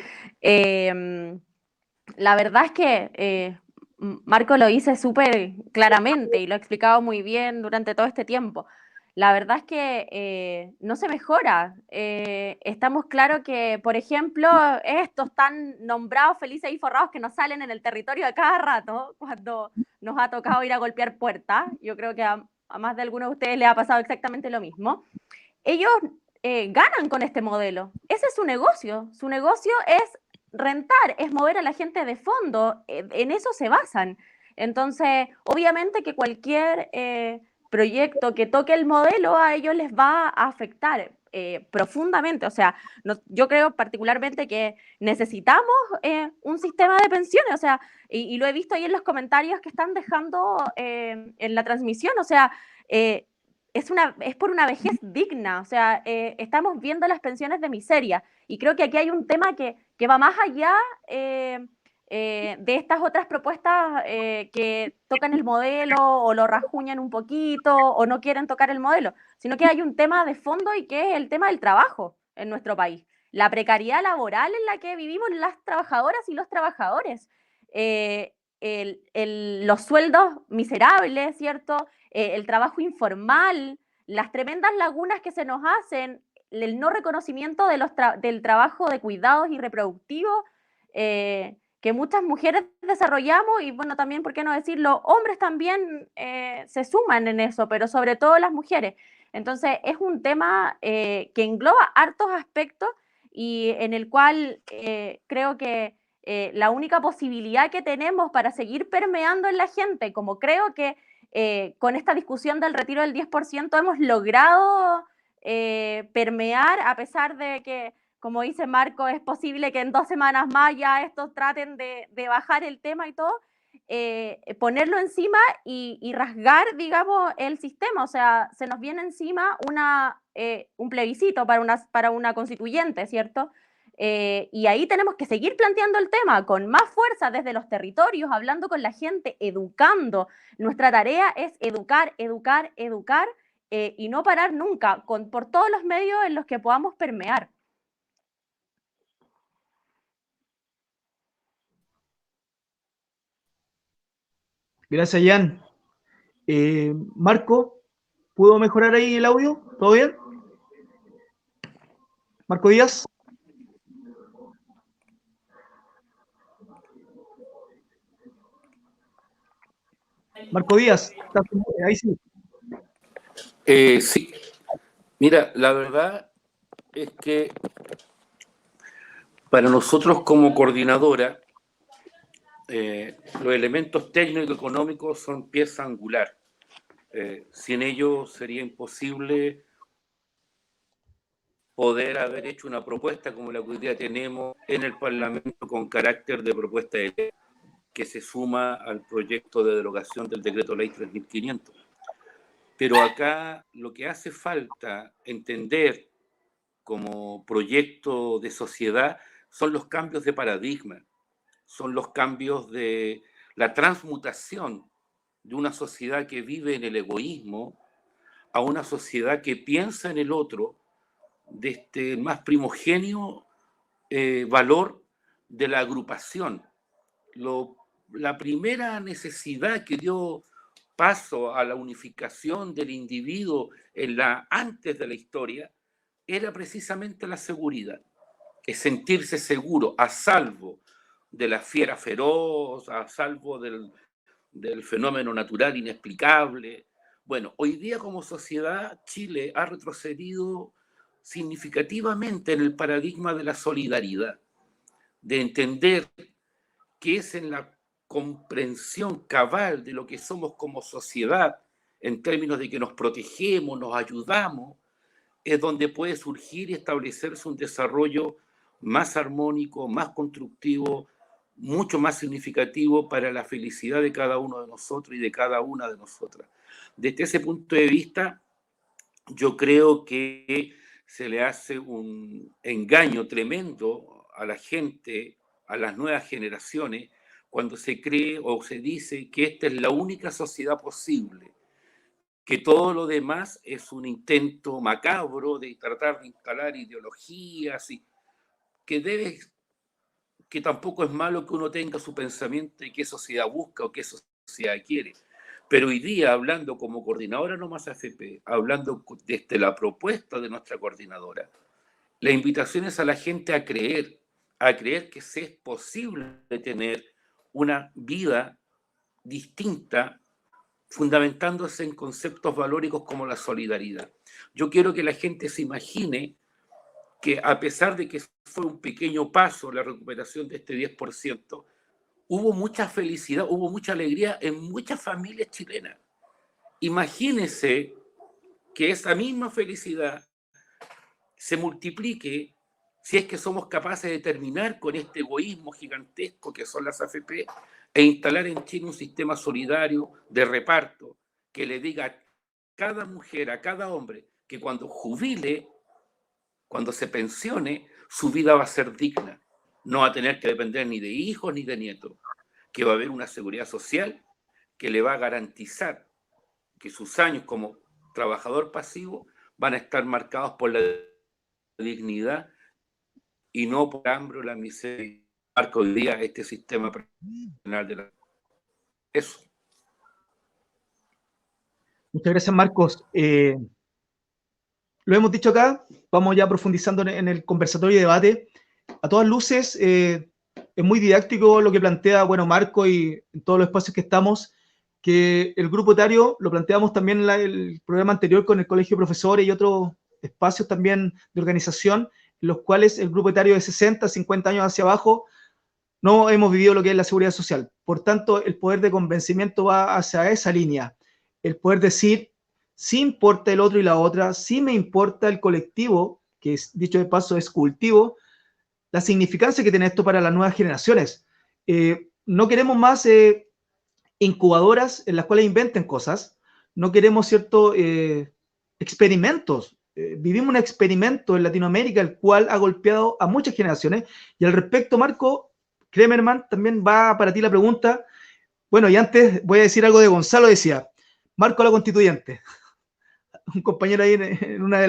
S1: La verdad es que Marco lo dice súper claramente y lo ha explicado muy bien durante todo este tiempo. la verdad es que no se mejora. Estamos claros que, por ejemplo, estos tan nombrados felices y forrados que nos salen en el territorio a cada rato, cuando nos ha tocado ir a golpear puertas, yo creo que a más de alguno de ustedes les ha pasado exactamente lo mismo, ellos ganan con este modelo. Ese es su negocio. Su negocio es rentar, es mover a la gente de fondo. En eso se basan. Entonces, obviamente que cualquier proyecto que toque el modelo a ellos les va a afectar profundamente. O sea, yo creo particularmente que necesitamos un sistema de pensiones. O sea, y lo he visto ahí en los comentarios que están dejando en la transmisión. O sea, es por una vejez digna, o sea, estamos viendo las pensiones de miseria y creo que aquí hay un tema que va más allá de estas otras propuestas que tocan el modelo o lo rajuñan un poquito o no quieren tocar el modelo, sino que hay un tema de fondo y que es el tema del trabajo en nuestro país, la precariedad laboral en la que vivimos las trabajadoras y los trabajadores, los sueldos miserables, ¿cierto? El trabajo informal, las tremendas lagunas que se nos hacen, el no reconocimiento de del trabajo de cuidados y reproductivos que muchas mujeres desarrollamos y bueno, también, ¿por qué no decirlo? Hombres también se suman en eso, pero sobre todo las mujeres. Entonces, es un tema que engloba hartos aspectos y en el cual creo que la única posibilidad que tenemos para seguir permeando en la gente, como creo que con esta discusión del retiro del 10% hemos logrado permear, a pesar de que, como dice Marco, es posible que en 2 semanas más ya estos traten de bajar el tema y todo, ponerlo encima y rasgar, digamos, el sistema. O sea, se nos viene encima un plebiscito para una constituyente, ¿cierto? Y ahí tenemos que seguir planteando el tema con más fuerza desde los territorios, hablando con la gente, educando. Nuestra tarea es educar, educar, educar y no parar nunca, por todos los medios en los que podamos permear.
S2: Gracias, Jan. Marco, ¿pudo mejorar ahí el audio? ¿Todo bien? Marco Díaz. Marco Díaz, ahí sí.
S3: Sí, mira, la verdad es que para nosotros como coordinadora, los elementos técnico-económicos son pieza angular. Sin ellos sería imposible poder haber hecho una propuesta como la que hoy día tenemos en el Parlamento con carácter de propuesta de ley que se suma al proyecto de derogación del decreto ley 3500. Pero acá lo que hace falta entender como proyecto de sociedad son los cambios de paradigma, son los cambios de la transmutación de una sociedad que vive en el egoísmo a una sociedad que piensa en el otro de este más primogenio valor de la agrupación. La primera necesidad que dio paso a la unificación del individuo antes de la historia era precisamente la seguridad, es sentirse seguro, a salvo de la fiera feroz, a salvo del fenómeno natural inexplicable. Bueno, hoy día como sociedad Chile ha retrocedido significativamente en el paradigma de la solidaridad, de entender que es en la comprensión cabal de lo que somos como sociedad, en términos de que nos protegemos, nos ayudamos, es donde puede surgir y establecerse un desarrollo más armónico, más constructivo, mucho más significativo para la felicidad de cada uno de nosotros y de cada una de nosotras. Desde ese punto de vista, yo creo que se le hace un engaño tremendo a la gente, a las nuevas generaciones, cuando se cree o se dice que esta es la única sociedad posible, que todo lo demás es un intento macabro de tratar de instalar ideologías y que tampoco es malo que uno tenga su pensamiento y qué sociedad busca o qué sociedad quiere, Pero hoy día, hablando como coordinadora No Más AFP, hablando desde la propuesta de nuestra coordinadora, la invitación es a la gente a creer que sí es posible tener una vida distinta, fundamentándose en conceptos valóricos como la solidaridad. Yo quiero que la gente se imagine que, a pesar de que fue un pequeño paso la recuperación de este 10%, hubo mucha felicidad, hubo mucha alegría en muchas familias chilenas. Imagínense que esa misma felicidad se multiplique si es que somos capaces de terminar con este egoísmo gigantesco que son las AFP e instalar en Chile un sistema solidario de reparto que le diga a cada mujer, a cada hombre, que cuando jubile, cuando se pensione, su vida va a ser digna. No va a tener que depender ni de hijos ni de nietos, que va a haber una seguridad social que le va a garantizar que sus años como trabajador pasivo van a estar marcados por la dignidad y no por hambre o la miseria. Marca hoy día este sistema penal de la... Eso.
S2: Muchas gracias, Marcos. Lo hemos dicho acá, vamos ya profundizando en el conversatorio y debate. A todas luces, es muy didáctico lo que plantea, bueno, Marco, y en todos los espacios que estamos, que el grupo etario, lo planteamos también en el programa anterior con el Colegio de Profesores y otros espacios también de organización, en los cuales el grupo etario de 60, 50 años hacia abajo, no hemos vivido lo que es la seguridad social. Por tanto, el poder de convencimiento va hacia esa línea. El poder decir, sí importa el otro y la otra, sí me importa el colectivo, que es, dicho de paso es cultivo, la significancia que tiene esto para las nuevas generaciones. No queremos más incubadoras en las cuales inventen cosas, no queremos ciertos experimentos. Vivimos un experimento en Latinoamérica el cual ha golpeado a muchas generaciones, y al respecto, Marco Kremerman, también va para ti la pregunta. Bueno, y antes voy a decir algo de Gonzalo, decía, Marco la constituyente, un compañero ahí en una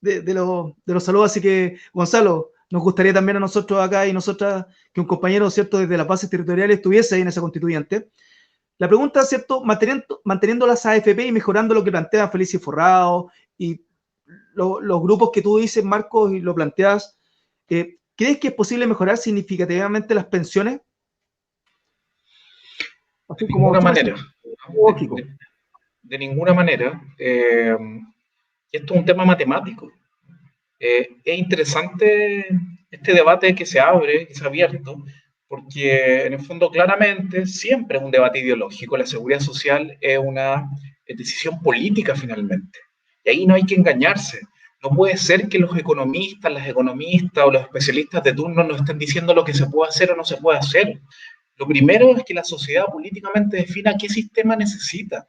S2: de los saludos, así que Gonzalo, nos gustaría también a nosotros acá y nosotras que un compañero, ¿cierto?, desde las bases territoriales estuviese ahí en esa constituyente. La pregunta, ¿cierto?, manteniendo las AFP y mejorando lo que plantean Felicia Forrado y los grupos que tú dices, Marcos, y lo planteas, ¿crees que es posible mejorar significativamente las pensiones?
S4: De ninguna manera. De ninguna manera. Esto es un tema matemático. Es interesante este debate que se abre, que se ha abierto, porque en el fondo claramente siempre es un debate ideológico. La seguridad social es una decisión política finalmente. Y ahí no hay que engañarse. No puede ser que los economistas, las economistas o los especialistas de turno nos estén diciendo lo que se puede hacer o no se puede hacer. Lo primero es que la sociedad políticamente defina qué sistema necesita.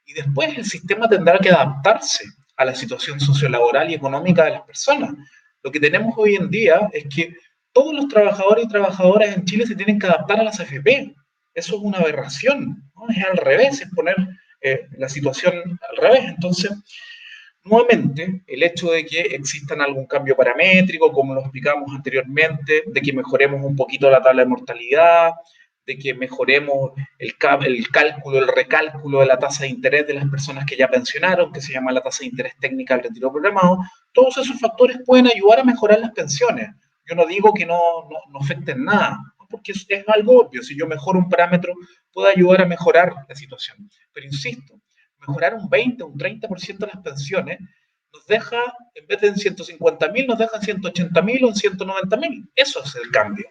S4: Y después el sistema tendrá que adaptarse a la situación sociolaboral y económica de las personas. Lo que tenemos hoy en día es que todos los trabajadores y trabajadoras en Chile se tienen que adaptar a las AFP. Eso es una aberración, ¿no? Es al revés, es poner la situación al revés. Entonces, nuevamente, el hecho de que existan algún cambio paramétrico, como lo explicamos anteriormente, de que mejoremos un poquito la tabla de mortalidad, de que mejoremos el cálculo, el recálculo de la tasa de interés de las personas que ya pensionaron, que se llama la tasa de interés técnica del retiro programado, todos esos factores pueden ayudar a mejorar las pensiones. Yo no digo que no afecten nada, porque es algo obvio. Si yo mejoro un parámetro, puede ayudar a mejorar la situación. Pero insisto, mejorar un 20, un 30% de las pensiones nos deja, en vez de en 150.000, nos deja en 180.000 o en 190.000. Eso es el cambio.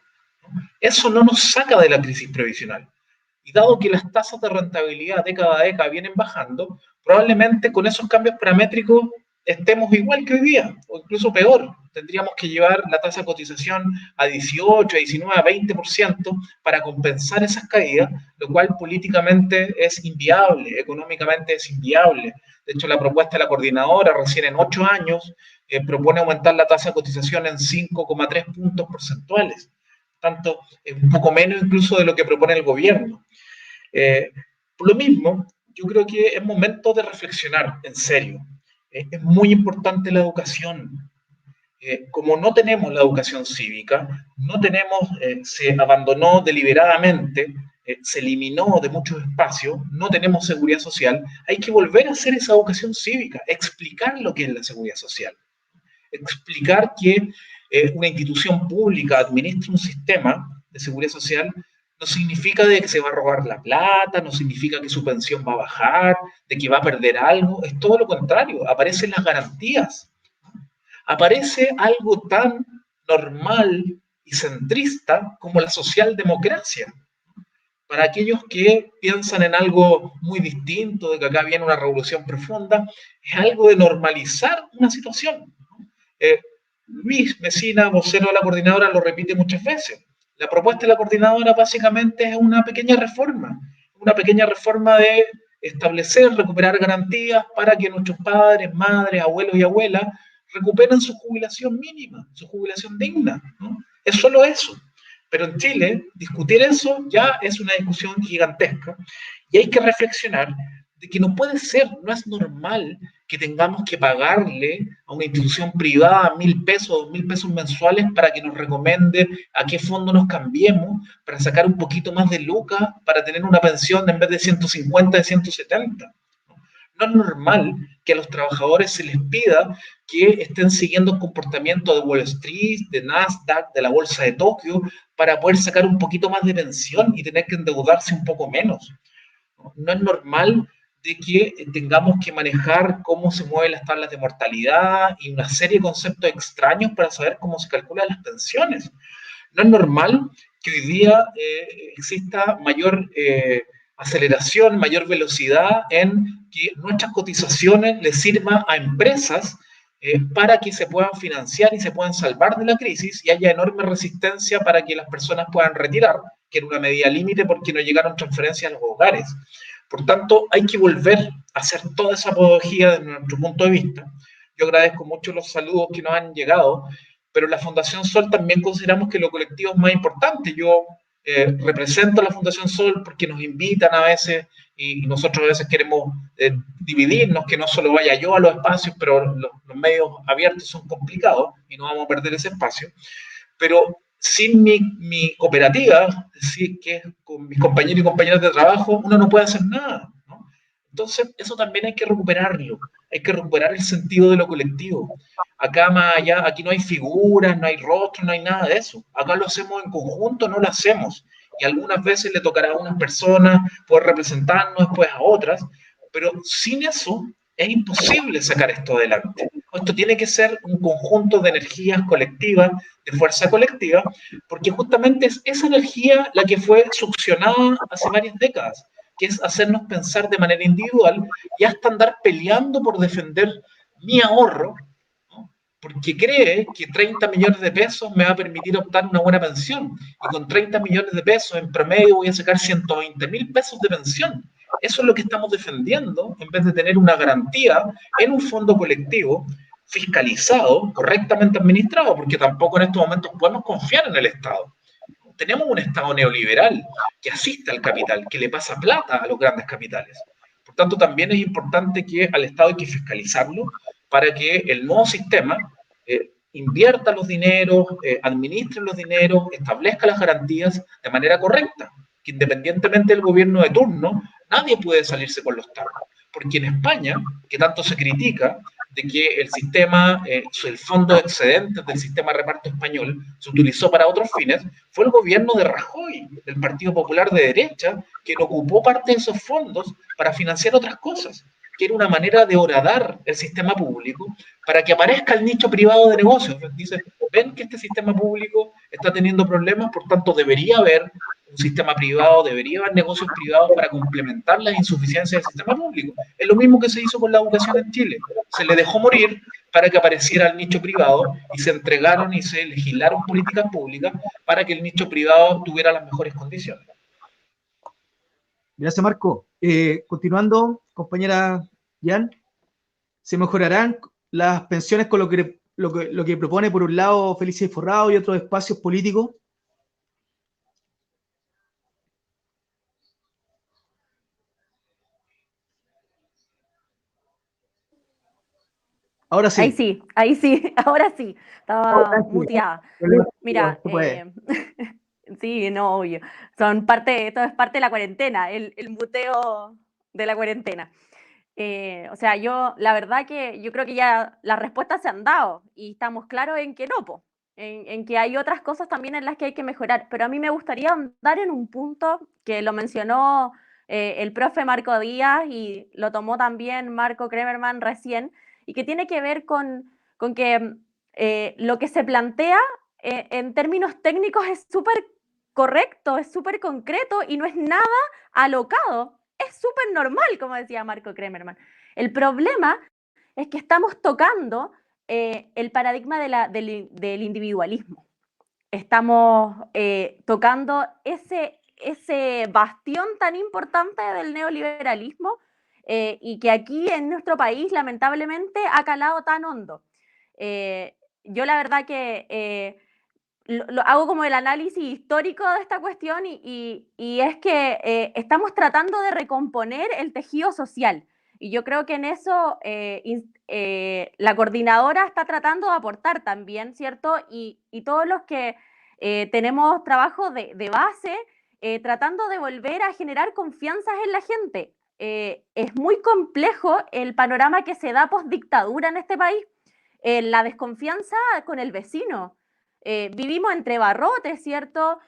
S4: Eso no nos saca de la crisis previsional. Y dado que las tasas de rentabilidad década a década vienen bajando, probablemente con esos cambios paramétricos estemos igual que hoy día, o incluso peor. Tendríamos que llevar la tasa de cotización a 18, a 19, a 20% para compensar esas caídas, lo cual políticamente es inviable, económicamente es inviable. De hecho, la propuesta de la coordinadora recién en 8 años propone aumentar la tasa de cotización en 5,3 puntos porcentuales. Tanto, un poco menos incluso de lo que propone el gobierno. Por lo mismo, yo creo que es momento de reflexionar en serio. Es muy importante la educación. Como no tenemos la educación cívica, no tenemos, se abandonó deliberadamente se eliminó de muchos espacios, no tenemos seguridad social, hay que volver a hacer esa educación cívica, explicar lo que es la seguridad social, explicar que una institución pública administra un sistema de seguridad social no significa de que se va a robar la plata, no significa que su pensión va a bajar, de que va a perder algo, es todo lo contrario, aparecen las garantías, aparece algo tan normal y centrista como la socialdemocracia. Para aquellos que piensan en algo muy distinto, de que acá viene una revolución profunda, es algo de normalizar una situación. Luis Mesina, vocero de la coordinadora, lo repite muchas veces. La propuesta de la coordinadora básicamente es una pequeña reforma de establecer, recuperar garantías para que nuestros padres, madres, abuelos y abuelas recuperen su jubilación mínima, su jubilación digna, ¿no? Es solo eso. Pero en Chile, discutir eso ya es una discusión gigantesca y hay que reflexionar de que no puede ser, no es normal que tengamos que pagarle a una institución privada 1.000 pesos, 2.000 pesos mensuales para que nos recomiende a qué fondo nos cambiemos, para sacar un poquito más de lucas, para tener una pensión en vez de 150, de 170. No es normal que a los trabajadores se les pida que estén siguiendo el comportamiento de Wall Street, de Nasdaq, de la bolsa de Tokio, para poder sacar un poquito más de pensión y tener que endeudarse un poco menos. No es normal de que tengamos que manejar cómo se mueven las tablas de mortalidad y una serie de conceptos extraños para saber cómo se calculan las pensiones. No es normal que hoy día exista mayor aceleración, mayor velocidad en que nuestras cotizaciones les sirvan a empresas para que se puedan financiar y se puedan salvar de la crisis y haya enorme resistencia para que las personas puedan retirar, que era una medida límite porque no llegaron transferencias a los hogares. Por tanto, hay que volver a hacer toda esa apología desde nuestro punto de vista. Yo agradezco mucho los saludos que nos han llegado, pero la Fundación Sol también consideramos que lo colectivo es más importante. Yo represento a la Fundación Sol porque nos invitan a veces y nosotros a veces queremos dividirnos, que no solo vaya yo a los espacios, pero los medios abiertos son complicados y no vamos a perder ese espacio. Pero sin mi cooperativa, es decir, que es con mis compañeros y compañeras de trabajo, uno no puede hacer nada, ¿no? Entonces, eso también hay que recuperarlo, hay que recuperar el sentido de lo colectivo. Acá más allá, aquí no hay figuras, no hay rostros, no hay nada de eso. Acá lo hacemos en conjunto, no lo hacemos. Y algunas veces le tocará a unas personas poder representarnos, después a otras, pero sin eso es imposible sacar esto adelante. Esto tiene que ser un conjunto de energías colectivas, de fuerza colectiva, porque justamente es esa energía la que fue succionada hace varias décadas, que es hacernos pensar de manera individual y hasta andar peleando por defender mi ahorro, ¿no? Porque cree que 30 millones de pesos me va a permitir optar una buena pensión, y con 30 millones de pesos en promedio voy a sacar 120.000 pesos de pensión. Eso es lo que estamos defendiendo, en vez de tener una garantía en un fondo colectivo fiscalizado, correctamente administrado, porque tampoco en estos momentos podemos confiar en el Estado. Tenemos un Estado neoliberal que asiste al capital, que le pasa plata a los grandes capitales. Por tanto, también es importante que al Estado hay que fiscalizarlo para que el nuevo sistema invierta los dineros, administre los dineros, establezca las garantías de manera correcta, que independientemente del gobierno de turno, nadie puede salirse con los tacos. Porque en España, que tanto se critica de que el sistema, el fondo de excedentes del sistema de reparto español se utilizó para otros fines, fue el gobierno de Rajoy, del Partido Popular de derecha, quien ocupó parte de esos fondos para financiar otras cosas, que era una manera de horadar el sistema público para que aparezca el nicho privado de negocios. Dice, ven que este sistema público está teniendo problemas, por tanto debería haber un sistema privado, debería haber negocios privados para complementar las insuficiencias del sistema público. Es lo mismo que se hizo con la educación en Chile. Se le dejó morir para que apareciera el nicho privado y se entregaron y se legislaron políticas públicas para que el nicho privado tuviera las mejores condiciones.
S2: Gracias, Marco. Continuando, compañera Jan, ¿se mejorarán las pensiones con lo que propone, por un lado, Felicia Forrado y otros espacios políticos? Ahora sí.
S1: Ahí sí, ahora sí. Estaba muteada. Mira, Sí, no, obvio. Todo es parte de la cuarentena, el muteo de la cuarentena. O sea, la verdad que yo creo que ya las respuestas se han dado y estamos claros en que no, po, en que hay otras cosas también en las que hay que mejorar. Pero a mí me gustaría andar en un punto que lo mencionó el profe Marco Díaz y lo tomó también Marco Kremerman recién, y que tiene que ver con que lo que se plantea en términos técnicos es súper correcto, es súper concreto y no es nada alocado. Es súper normal, como decía Marco Kremerman. El problema es que estamos tocando el paradigma del individualismo. Estamos tocando ese bastión tan importante del neoliberalismo y que aquí en nuestro país lamentablemente ha calado tan hondo. Yo la verdad que lo hago como el análisis histórico de esta cuestión y es que estamos tratando de recomponer el tejido social. Y yo creo que en eso la coordinadora está tratando de aportar también, ¿cierto? Y todos los que tenemos trabajo de base, tratando de volver a generar confianzas en la gente. Es muy complejo el panorama que se da post-dictadura en este país. La desconfianza con el vecino. Vivimos entre barrotes, ¿cierto?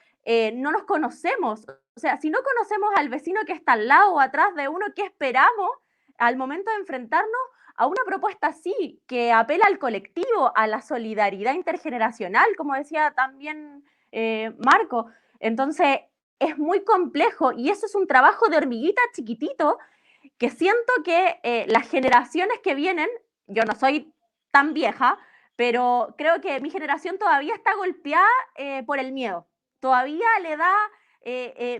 S1: No nos conocemos. O sea, si no conocemos al vecino que está al lado o atrás de uno, ¿qué esperamos al momento de enfrentarnos a una propuesta así, que apela al colectivo, a la solidaridad intergeneracional, como decía también Marco? Entonces, es muy complejo y eso es un trabajo de hormiguita chiquitito que siento que las generaciones que vienen, yo no soy tan vieja, pero creo que mi generación todavía está golpeada por el miedo. Todavía le da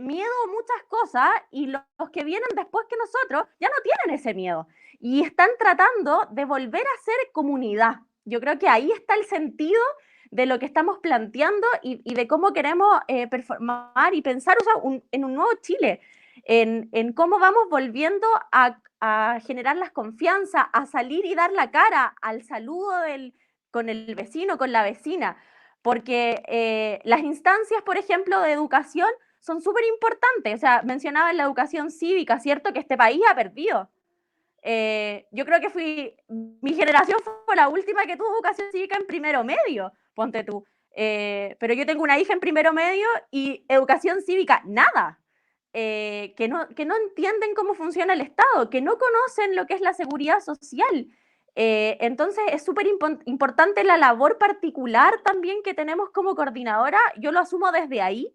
S1: miedo muchas cosas y los que vienen después que nosotros ya no tienen ese miedo y están tratando de volver a ser comunidad. Yo creo que ahí está el sentido de lo que estamos planteando y de cómo queremos performar y pensar, o sea, en un nuevo Chile, en cómo vamos volviendo a generar las confianzas, a salir y dar la cara al saludo con el vecino, con la vecina, porque las instancias, por ejemplo, de educación son súper importantes. O sea, mencionaba la educación cívica, ¿cierto? Que este país ha perdido. Yo creo que mi generación fue la última que tuvo educación cívica en primero medio, ponte tú. Pero yo tengo una hija en primero medio y educación cívica, nada. Que no entienden cómo funciona el Estado, que no conocen lo que es la seguridad social. Entonces es súper importante la labor particular también que tenemos como coordinadora, yo lo asumo desde ahí,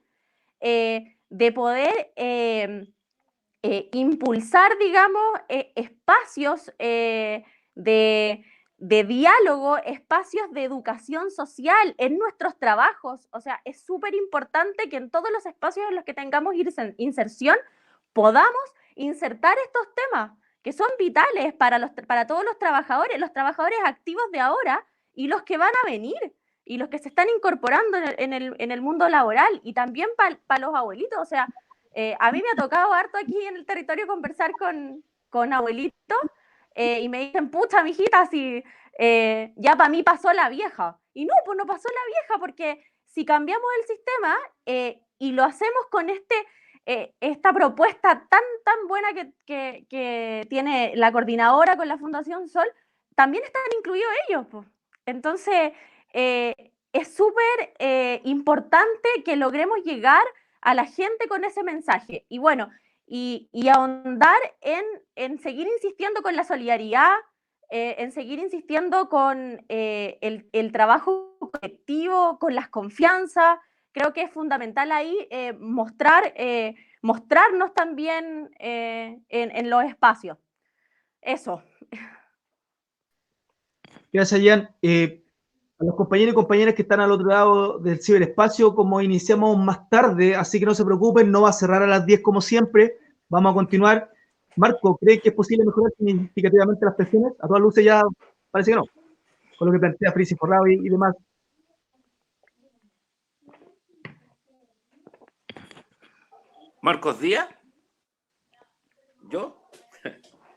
S1: de poder impulsar, digamos, espacios de diálogo, espacios de educación social en nuestros trabajos. O sea, es súper importante que en todos los espacios en los que tengamos inserción podamos insertar estos temas que son vitales para todos los trabajadores activos de ahora y los que van a venir y los que se están incorporando en el mundo laboral y también para los abuelitos. O sea, a mí me ha tocado harto aquí en el territorio conversar con abuelitos y me dicen, pucha, mijita, si ya para mí pasó la vieja. Y no, pues no pasó la vieja, porque si cambiamos el sistema y lo hacemos con esta propuesta tan buena que tiene la coordinadora con la Fundación Sol, también están incluidos ellos, pues. Entonces, es súper importante que logremos llegar a la gente con ese mensaje. Y bueno, y ahondar en seguir insistiendo con la solidaridad, en seguir insistiendo con el trabajo colectivo, con las confianzas. Creo que es fundamental ahí mostrarnos también en los espacios. Eso.
S2: Gracias, Jan. A los compañeros y compañeras que están al otro lado del ciberespacio, como iniciamos más tarde, así que no se preocupen, no va a cerrar a las 10 como siempre, vamos a continuar. Marco, ¿cree que es posible mejorar significativamente las pensiones? A todas luces ya parece que no, con lo que plantea Fritz Forrado y demás.
S3: ¿Marcos Díaz? ¿Yo?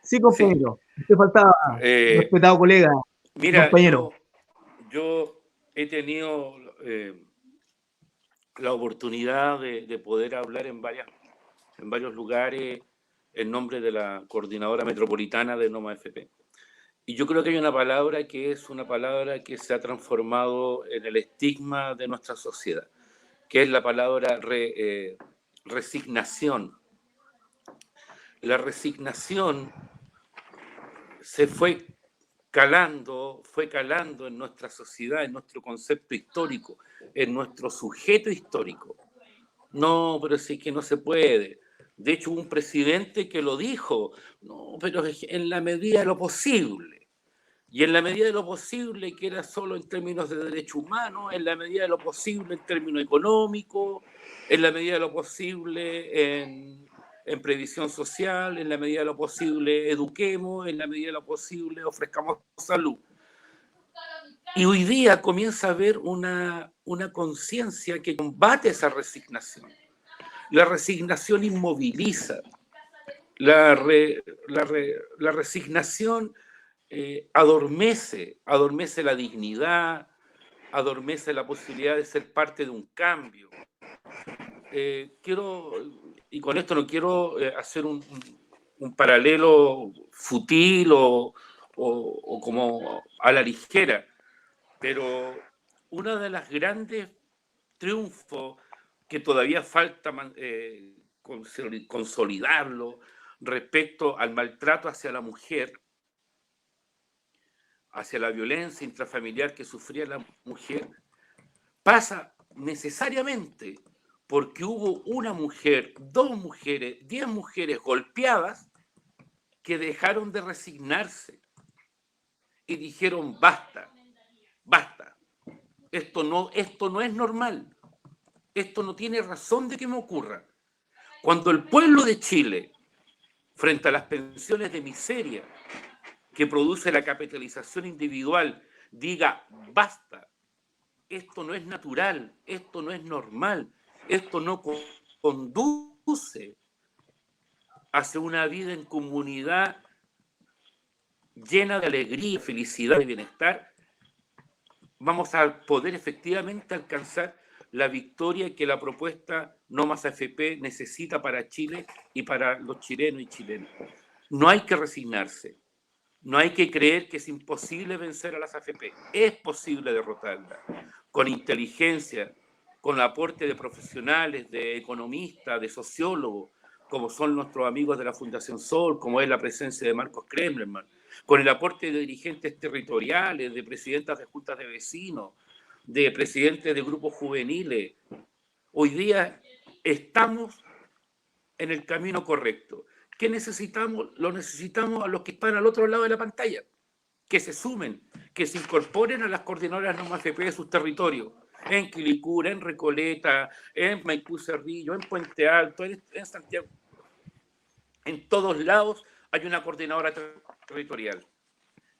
S2: Sí, compañero. Sí. Usted faltaba, respetado colega.
S3: Mira,
S2: compañero.
S3: Yo he tenido la oportunidad de poder hablar en varios lugares en nombre de la Coordinadora Metropolitana de Noma FP. Y yo creo que hay una palabra que es una palabra que se ha transformado en el estigma de nuestra sociedad, que es la palabra resignación. La resignación se fue calando en nuestra sociedad, en nuestro concepto histórico, en nuestro sujeto histórico. No, pero sí que no se puede. De hecho, hubo un presidente que lo dijo, no, pero en la medida de lo posible. Y en la medida de lo posible, que era solo en términos de derechos humanos, en la medida de lo posible en términos económicos, en la medida de lo posible en previsión social, en la medida de lo posible eduquemos, en la medida de lo posible ofrezcamos salud. Y hoy día comienza a haber una conciencia que combate esa resignación. La resignación inmoviliza. La resignación adormece la dignidad, adormece la posibilidad de ser parte de un cambio. Y con esto no quiero hacer un paralelo fútil o como a la ligera, pero uno de los grandes triunfos que todavía falta consolidarlo respecto al maltrato hacia la mujer, hacia la violencia intrafamiliar que sufría la mujer, pasa necesariamente porque hubo una mujer, 2 mujeres, 10 mujeres golpeadas que dejaron de resignarse y dijeron basta, basta, esto no es normal, esto no tiene razón de que me ocurra. Cuando el pueblo de Chile, frente a las pensiones de miseria que produce la capitalización individual, diga basta, esto no es natural, esto no es normal, esto no conduce hacia una vida en comunidad llena de alegría, felicidad y bienestar, vamos a poder efectivamente alcanzar la victoria que la propuesta No Más AFP necesita para Chile y para los chilenos y chilenas. No hay que resignarse. No hay que creer que es imposible vencer a las AFP. Es posible derrotarlas con inteligencia, con el aporte de profesionales, de economistas, de sociólogos, como son nuestros amigos de la Fundación Sol, como es la presencia de Marcos Kremerman, con el aporte de dirigentes territoriales, de presidentas de juntas de vecinos, de presidentes de grupos juveniles. Hoy día estamos en el camino correcto. ¿Qué necesitamos? Lo necesitamos a los que están al otro lado de la pantalla, que se sumen, que se incorporen a las coordinadoras No Más AFP de sus territorios, en Quilicura, en Recoleta, en Maipú Cerrillo, en Puente Alto, en Santiago. En todos lados hay una coordinadora territorial.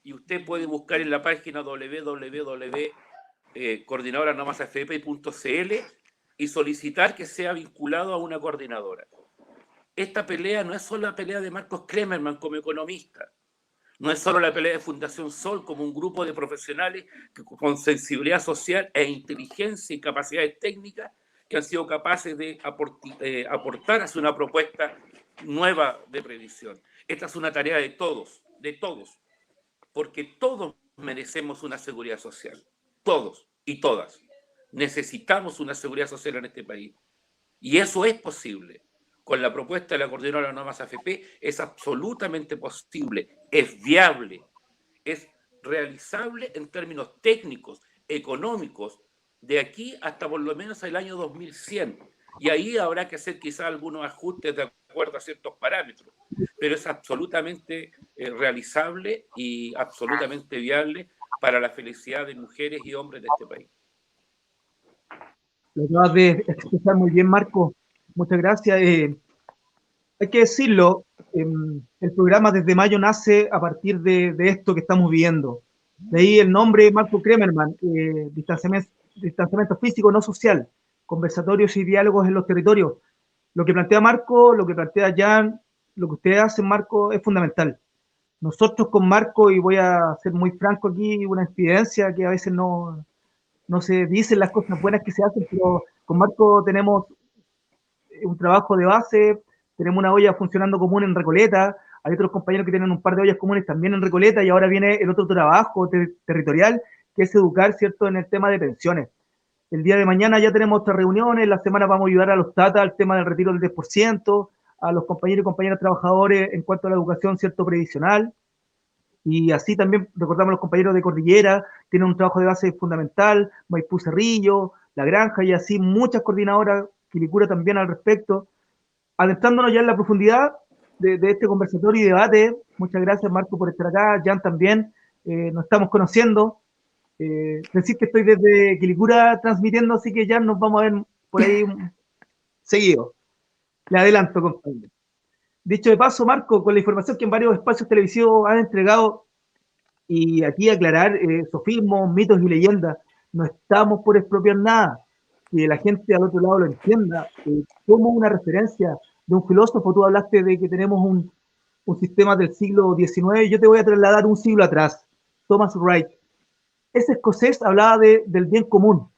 S3: Y usted puede buscar en la página www.coordinadoranomásafp.cl y solicitar que sea vinculado a una coordinadora. Esta pelea no es solo la pelea de Marcos Kremerman como economista, no es solo la pelea de Fundación Sol como un grupo de profesionales que, con sensibilidad social e inteligencia y capacidades técnicas que han sido capaces de aportar hacia una propuesta nueva de previsión. Esta es una tarea de todos, porque todos merecemos una seguridad social, todos y todas. Necesitamos una seguridad social en este país y eso es posible. Con la propuesta de la coordinadora No Más AFP es absolutamente posible, es viable, es realizable en términos técnicos, económicos, de aquí hasta por lo menos el año 2100. Y ahí habrá que hacer quizás algunos ajustes de acuerdo a ciertos parámetros, pero es absolutamente realizable y absolutamente viable para la felicidad de mujeres y hombres de este país.
S2: Lo acabas de expresar muy bien, Marco. Muchas gracias. Hay que decirlo, el programa desde mayo nace a partir de esto que estamos viendo. De ahí el nombre Marco Kremerman, distanciamiento físico no social, conversatorios y diálogos en los territorios. Lo que plantea Marco, lo que plantea Jan, lo que ustedes hacen, Marco, es fundamental. Nosotros con Marco, y voy a ser muy franco aquí, una infidencia que a veces no se dicen las cosas buenas que se hacen, pero con Marco tenemos un trabajo de base, tenemos una olla funcionando común en Recoleta, hay otros compañeros que tienen un par de ollas comunes también en Recoleta, y ahora viene el otro trabajo territorial, que es educar, ¿cierto?, en el tema de pensiones. El día de mañana ya tenemos otras reuniones, la semana vamos a ayudar a los TATA al tema del retiro del 10%, a los compañeros y compañeras trabajadores en cuanto a la educación, ¿cierto?, previsional, y así también recordamos a los compañeros de Cordillera, tienen un trabajo de base fundamental, Maipú Cerrillo, La Granja, y así muchas coordinadoras, Quilicura también al respecto. Adentrándonos ya en la profundidad de este conversatorio y debate, muchas gracias Marco por estar acá, Jan también, nos estamos conociendo, decir que estoy desde Quilicura transmitiendo, así que ya nos vamos a ver por ahí seguido. Le adelanto, compañero. Dicho de paso, Marco, con la información que en varios espacios televisivos han entregado, y aquí aclarar, sofismos, mitos y leyendas, no estamos por expropiar nada, que la gente al otro lado lo entienda, como una referencia de un filósofo. Tú hablaste de que tenemos un sistema del siglo XIX, yo te voy a trasladar un siglo atrás, Thomas Wright. Ese escocés hablaba del bien común,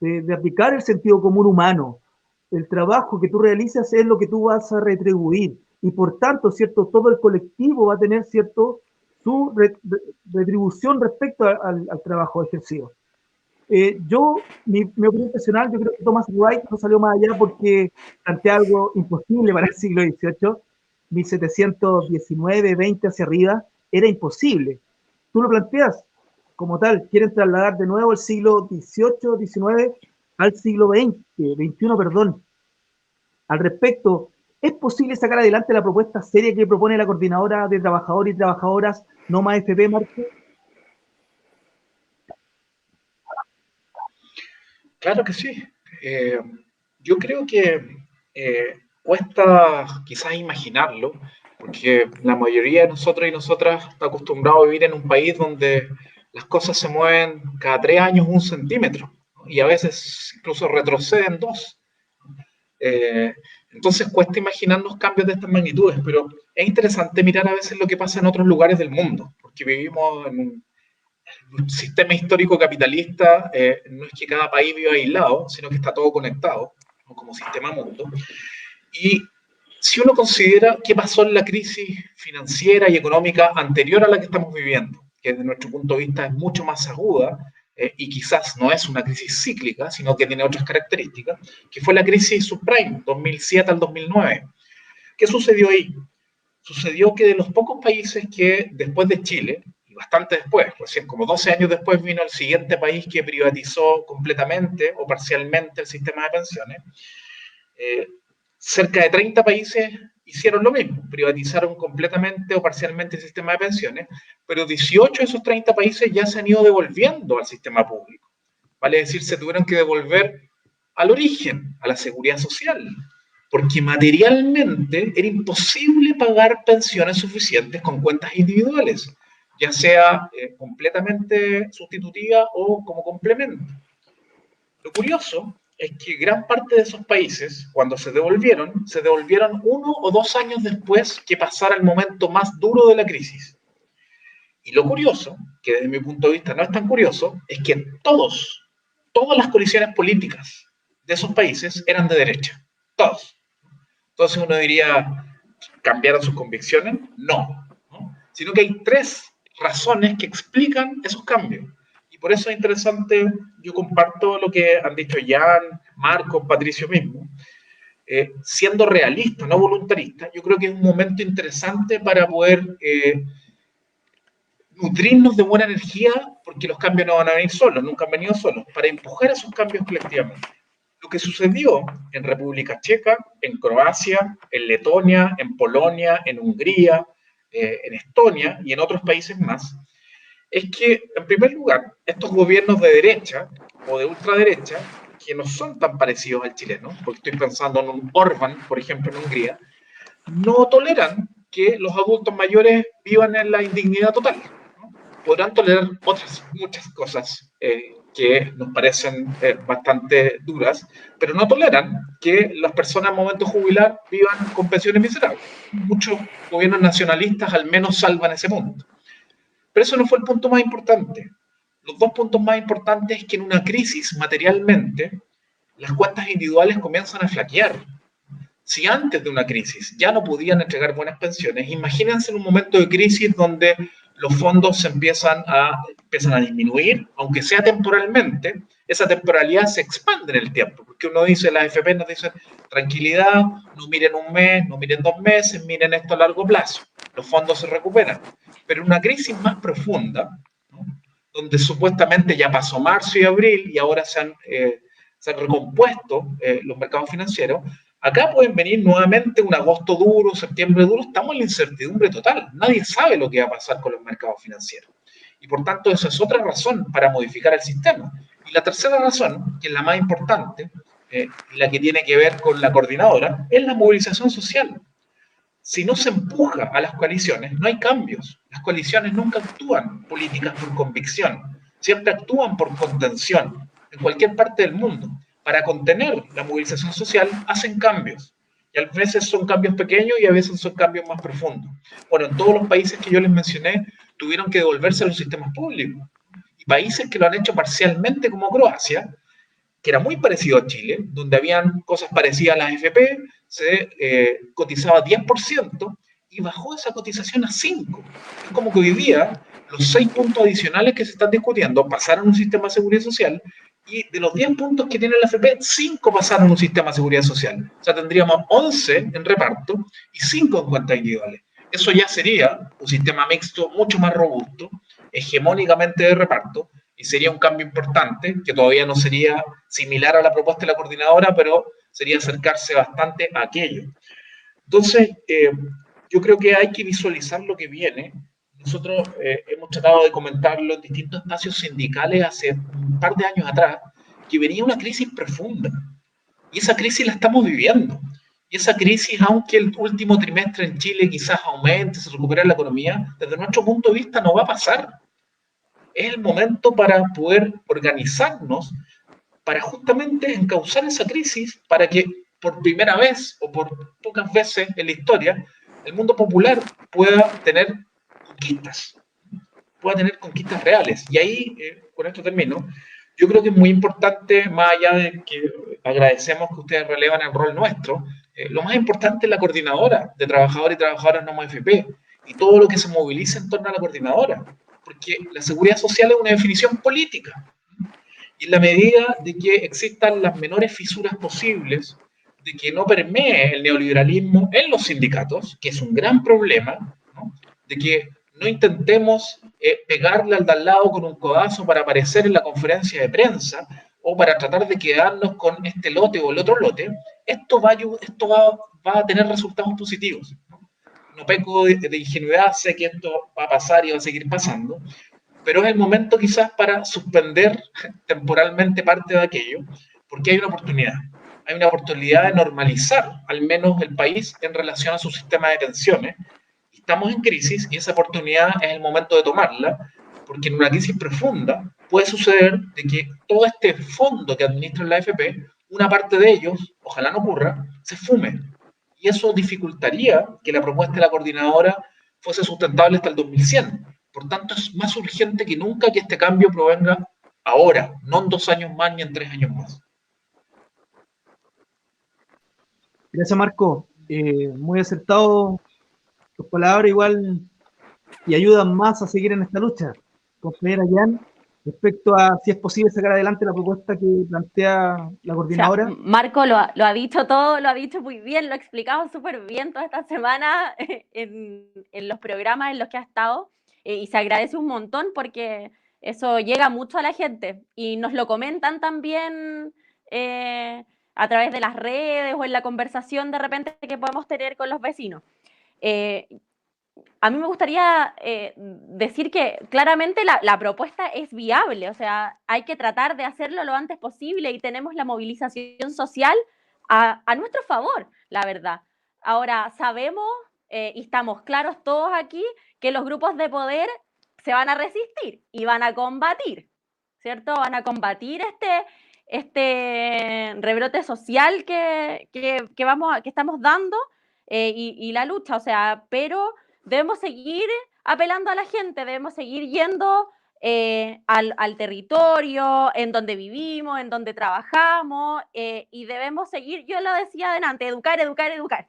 S2: de aplicar el sentido común humano. El trabajo que tú realizas es lo que tú vas a retribuir, y por tanto, ¿cierto?, todo el colectivo va a tener, ¿cierto?, su retribución respecto al trabajo ejercido. Mi opinión personal, yo creo que Thomas Wright no salió más allá porque plantea algo imposible para el siglo XVIII, 1719, 20 hacia arriba, era imposible. Tú lo planteas como tal, quieren trasladar de nuevo el siglo XVIII, XIX al siglo XX, XXI, perdón. Al respecto, ¿es posible sacar adelante la propuesta seria que propone la Coordinadora de Trabajadores y Trabajadoras No Más FP, Marco?
S4: Claro que sí. Yo creo que cuesta quizás imaginarlo, porque la mayoría de nosotros y nosotras está acostumbrado a vivir en un país donde las cosas se mueven cada 3 años 1 centímetro, ¿no? Y a veces incluso retroceden 2. Entonces cuesta imaginarnos cambios de estas magnitudes, pero es interesante mirar a veces lo que pasa en otros lugares del mundo, porque vivimos en un sistema histórico capitalista. No es que cada país viva aislado, sino que está todo conectado, ¿no?, como sistema mundo. Y si uno considera qué pasó en la crisis financiera y económica anterior a la que estamos viviendo, que desde nuestro punto de vista es mucho más aguda, y quizás no es una crisis cíclica, sino que tiene otras características, que fue la crisis subprime, 2007 al 2009. ¿Qué sucedió ahí? Sucedió que de los pocos países que después de Chile, y bastante después, recién como 12 años después, vino el siguiente país que privatizó completamente o parcialmente el sistema de pensiones, cerca de 30 países hicieron lo mismo, privatizaron completamente o parcialmente el sistema de pensiones, pero 18 de esos 30 países ya se han ido devolviendo al sistema público. Vale decir, se tuvieron que devolver al origen, a la seguridad social, porque materialmente era imposible pagar pensiones suficientes con cuentas individuales, ya sea completamente sustitutiva o como complemento. Lo curioso es que gran parte de esos países, cuando se devolvieron 1 o 2 años después que pasara el momento más duro de la crisis. Y lo curioso, que desde mi punto de vista no es tan curioso, es que todas las coaliciones políticas de esos países eran de derecha. Todos. Entonces uno diría, ¿cambiaron sus convicciones? No, ¿no? Sino que hay 3 razones que explican esos cambios. Y por eso es interesante, yo comparto lo que han dicho Jan, Marco, Patricio mismo. Siendo realista, no voluntarista, yo creo que es un momento interesante para poder nutrirnos de buena energía, porque los cambios no van a venir solos, nunca han venido solos, para empujar esos cambios colectivamente. Lo que sucedió en República Checa, en Croacia, en Letonia, en Polonia, en Hungría, en Estonia y en otros países más, es que, en primer lugar, estos gobiernos de derecha o de ultraderecha, que no son tan parecidos al chileno, porque estoy pensando en un Orbán, por ejemplo, en Hungría, no toleran que los adultos mayores vivan en la indignidad total, ¿no? Podrán tolerar muchas cosas que nos parecen bastante duras, pero no toleran que las personas al momento de jubilar vivan con pensiones miserables. Muchos gobiernos nacionalistas al menos salvan ese mundo. Pero eso no fue el punto más importante. Los 2 puntos más importantes es que en una crisis materialmente, las cuentas individuales comienzan a flaquear. Si antes de una crisis ya no podían entregar buenas pensiones, imagínense en un momento de crisis donde los fondos se empiezan a disminuir, aunque sea temporalmente, esa temporalidad se expande en el tiempo, porque uno dice, las AFP nos dicen, tranquilidad, no miren un mes, no miren 2 meses, miren esto a largo plazo, los fondos se recuperan. Pero una crisis más profunda, ¿no?, donde supuestamente ya pasó marzo y abril y ahora se han recompuesto los mercados financieros, acá pueden venir nuevamente un agosto duro, septiembre duro, estamos en la incertidumbre total, nadie sabe lo que va a pasar con los mercados financieros. Y por tanto, esa es otra razón para modificar el sistema. Y la tercera razón, que es la más importante, la que tiene que ver con la coordinadora, es la movilización social. Si no se empuja a las coaliciones, no hay cambios. Las coaliciones nunca actúan políticas por convicción, siempre actúan por contención en cualquier parte del mundo. Para contener la movilización social hacen cambios. Y a veces son cambios pequeños y a veces son cambios más profundos. Bueno, en todos los países que yo les mencioné tuvieron que devolverse a los sistemas públicos. Y países que lo han hecho parcialmente, como Croacia, que era muy parecido a Chile, donde habían cosas parecidas a las AFP, se cotizaba 10% y bajó esa cotización a 5%. Es como que hoy día los 6 puntos adicionales que se están discutiendo pasaron a un sistema de seguridad social y de los 10 puntos que tiene la AFP, 5 pasaron a un sistema de seguridad social. O sea, tendríamos 11 en reparto y 5 en cuentas individuales. Eso ya sería un sistema mixto mucho más robusto, hegemónicamente de reparto, y sería un cambio importante, que todavía no sería similar a la propuesta de la coordinadora, pero sería acercarse bastante a aquello. Entonces, yo creo que hay que visualizar lo que viene. Nosotros hemos tratado de comentarlo en distintos espacios sindicales hace un par de años atrás, que venía una crisis profunda. Y esa crisis la estamos viviendo. Y esa crisis, aunque el último trimestre en Chile quizás aumente, se recupere la economía, desde nuestro punto de vista no va a pasar. Es el momento para poder organizarnos para justamente encauzar esa crisis, para que por primera vez o por pocas veces en la historia el mundo popular pueda tener conquistas reales. Y ahí, con esto termino, yo creo que es muy importante, más allá de que agradecemos que ustedes relevan el rol nuestro, lo más importante es la coordinadora de trabajadores y trabajadoras no AFP y todo lo que se moviliza en torno a la coordinadora, porque la seguridad social es una definición política. Y en la medida de que existan las menores fisuras posibles, de que no permee el neoliberalismo en los sindicatos, que es un gran problema, ¿no?, de que no intentemos pegarle al de al lado con un codazo para aparecer en la conferencia de prensa o para tratar de quedarnos con este lote o el otro lote, esto va a tener resultados positivos. No peco de ingenuidad, sé que esto va a pasar y va a seguir pasando, pero es el momento quizás para suspender temporalmente parte de aquello, porque hay una oportunidad de normalizar al menos el país en relación a su sistema de pensiones. Estamos en crisis y esa oportunidad es el momento de tomarla, porque en una crisis profunda puede suceder de que todo este fondo que administra la AFP, una parte de ellos, ojalá no ocurra, se fume. Y eso dificultaría que la propuesta de la coordinadora fuese sustentable hasta el 2100. Por tanto, es más urgente que nunca que este cambio provenga ahora, no en 2 años más ni en 3 años más.
S2: Gracias, Marco. Muy acertado tus palabras, igual, y ayudan más a seguir en esta lucha. Compañera Jan, respecto a si es posible sacar adelante la propuesta que plantea la coordinadora.
S1: O sea, Marco lo ha dicho todo, lo ha dicho muy bien, lo ha explicado súper bien toda esta semana en los programas en los que ha estado, y se agradece un montón porque eso llega mucho a la gente y nos lo comentan también a través de las redes o en la conversación de repente que podemos tener con los vecinos. A mí me gustaría decir que claramente la propuesta es viable, o sea, hay que tratar de hacerlo lo antes posible y tenemos la movilización social a nuestro favor, la verdad. Ahora, sabemos y estamos claros todos aquí que los grupos de poder se van a resistir y van a combatir, ¿cierto? Van a combatir este rebrote social que estamos dando y la lucha, o sea, pero debemos seguir apelando a la gente, debemos seguir yendo al territorio, en donde vivimos, en donde trabajamos, y debemos seguir, yo lo decía adelante, educar, educar, educar.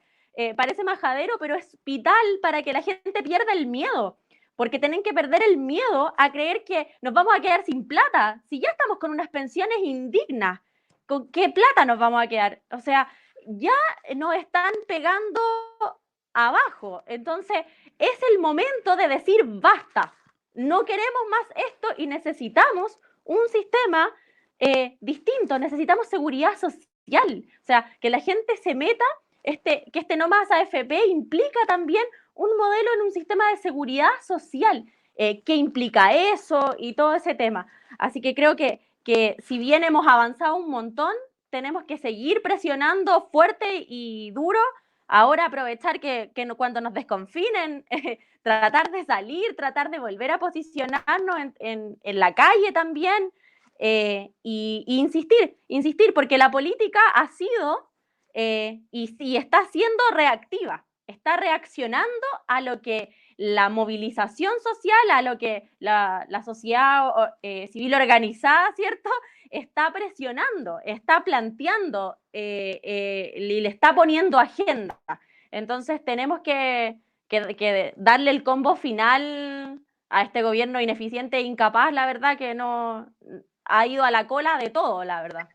S1: Parece majadero, pero es vital para que la gente pierda el miedo, porque tienen que perder el miedo a creer que nos vamos a quedar sin plata. Si ya estamos con unas pensiones indignas, ¿con qué plata nos vamos a quedar? O sea, ya nos están pegando abajo. Entonces, es el momento de decir basta. No queremos más esto y necesitamos un sistema distinto, necesitamos seguridad social. O sea, que la gente se meta, que este no más AFP implica también un modelo en un sistema de seguridad social. ¿Qué implica eso? Y todo ese tema. Así que creo que si bien hemos avanzado un montón, tenemos que seguir presionando fuerte y duro. Ahora aprovechar que cuando nos desconfinen, tratar de salir, tratar de volver a posicionarnos en la calle también, y insistir, porque la política ha sido y está siendo reactiva, está reaccionando a lo que la movilización social, a lo que la sociedad civil organizada, ¿cierto?, está presionando, está planteando y le está poniendo agenda. Entonces tenemos que darle el combo final a este gobierno ineficiente e incapaz, la verdad, que no ha ido a la cola de todo, la verdad.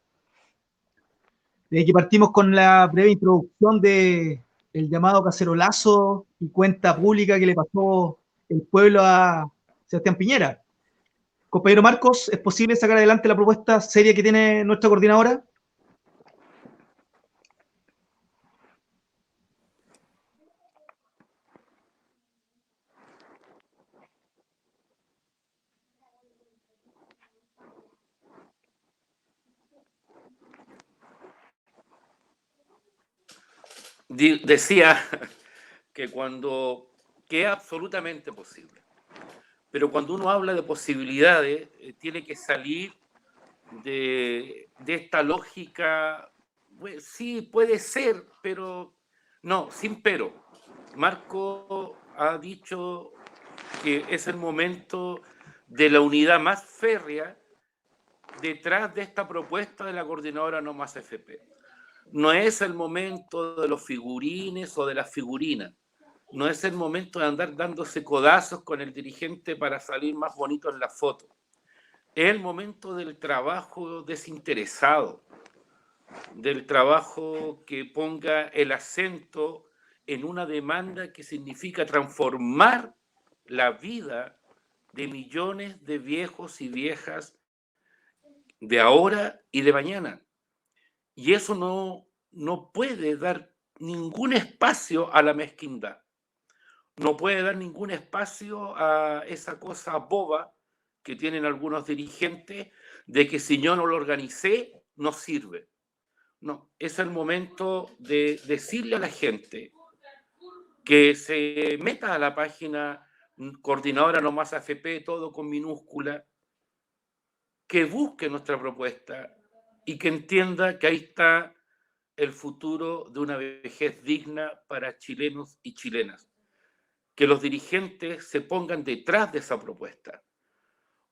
S2: Desde que partimos con la breve introducción de el llamado cacerolazo y cuenta pública que le pasó el pueblo a Sebastián Piñera. Compañero Marcos, ¿es posible sacar adelante la propuesta seria que tiene nuestra coordinadora?
S3: Decía que es absolutamente posible, pero cuando uno habla de posibilidades, tiene que salir de esta lógica. Pues, sí, puede ser, pero no, sin pero. Marco ha dicho que es el momento de la unidad más férrea detrás de esta propuesta de la coordinadora No Más AFP. No es el momento de los figurines o de las figurinas. No es el momento de andar dándose codazos con el dirigente para salir más bonito en la foto. Es el momento del trabajo desinteresado, del trabajo que ponga el acento en una demanda que significa transformar la vida de millones de viejos y viejas de ahora y de mañana. Y eso no puede dar ningún espacio a la mezquindad. No puede dar ningún espacio a esa cosa boba que tienen algunos dirigentes de que si yo no lo organicé, no sirve. No, es el momento de decirle a la gente que se meta a la página Coordinadora No Más AFP, todo con minúscula, que busque nuestra propuesta y que entienda que ahí está el futuro de una vejez digna para chilenos y chilenas. Que los dirigentes se pongan detrás de esa propuesta.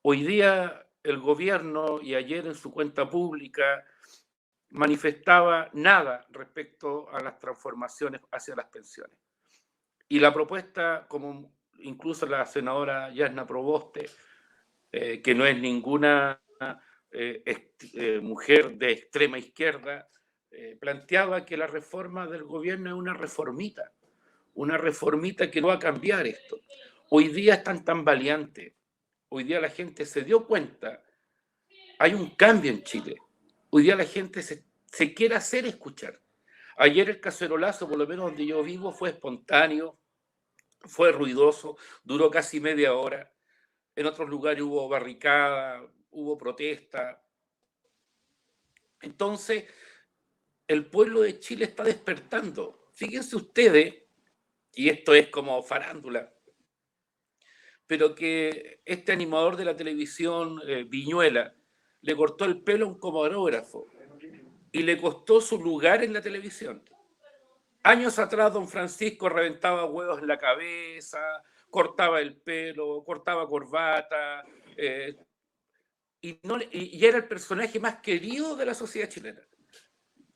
S3: Hoy día el gobierno, y ayer en su cuenta pública, manifestaba nada respecto a las transformaciones hacia las pensiones. Y la propuesta, como incluso la senadora Yasna Proboste, que no es ninguna mujer de extrema izquierda, planteaba que la reforma del gobierno es una reformita que no va a cambiar esto. Hoy día están tan valientes, hoy día la gente se dio cuenta, hay un cambio en Chile, hoy día la gente se quiere hacer escuchar. Ayer el cacerolazo, por lo menos donde yo vivo, fue espontáneo, fue ruidoso, duró casi media hora. En otros lugares hubo barricada, hubo protesta. Entonces, el pueblo de Chile está despertando. Fíjense ustedes, y esto es como farándula, pero que este animador de la televisión, Viñuela, le cortó el pelo a un camarógrafo y le costó su lugar en la televisión. Años atrás, don Francisco reventaba huevos en la cabeza, cortaba el pelo, cortaba corbata, y era el personaje más querido de la sociedad chilena.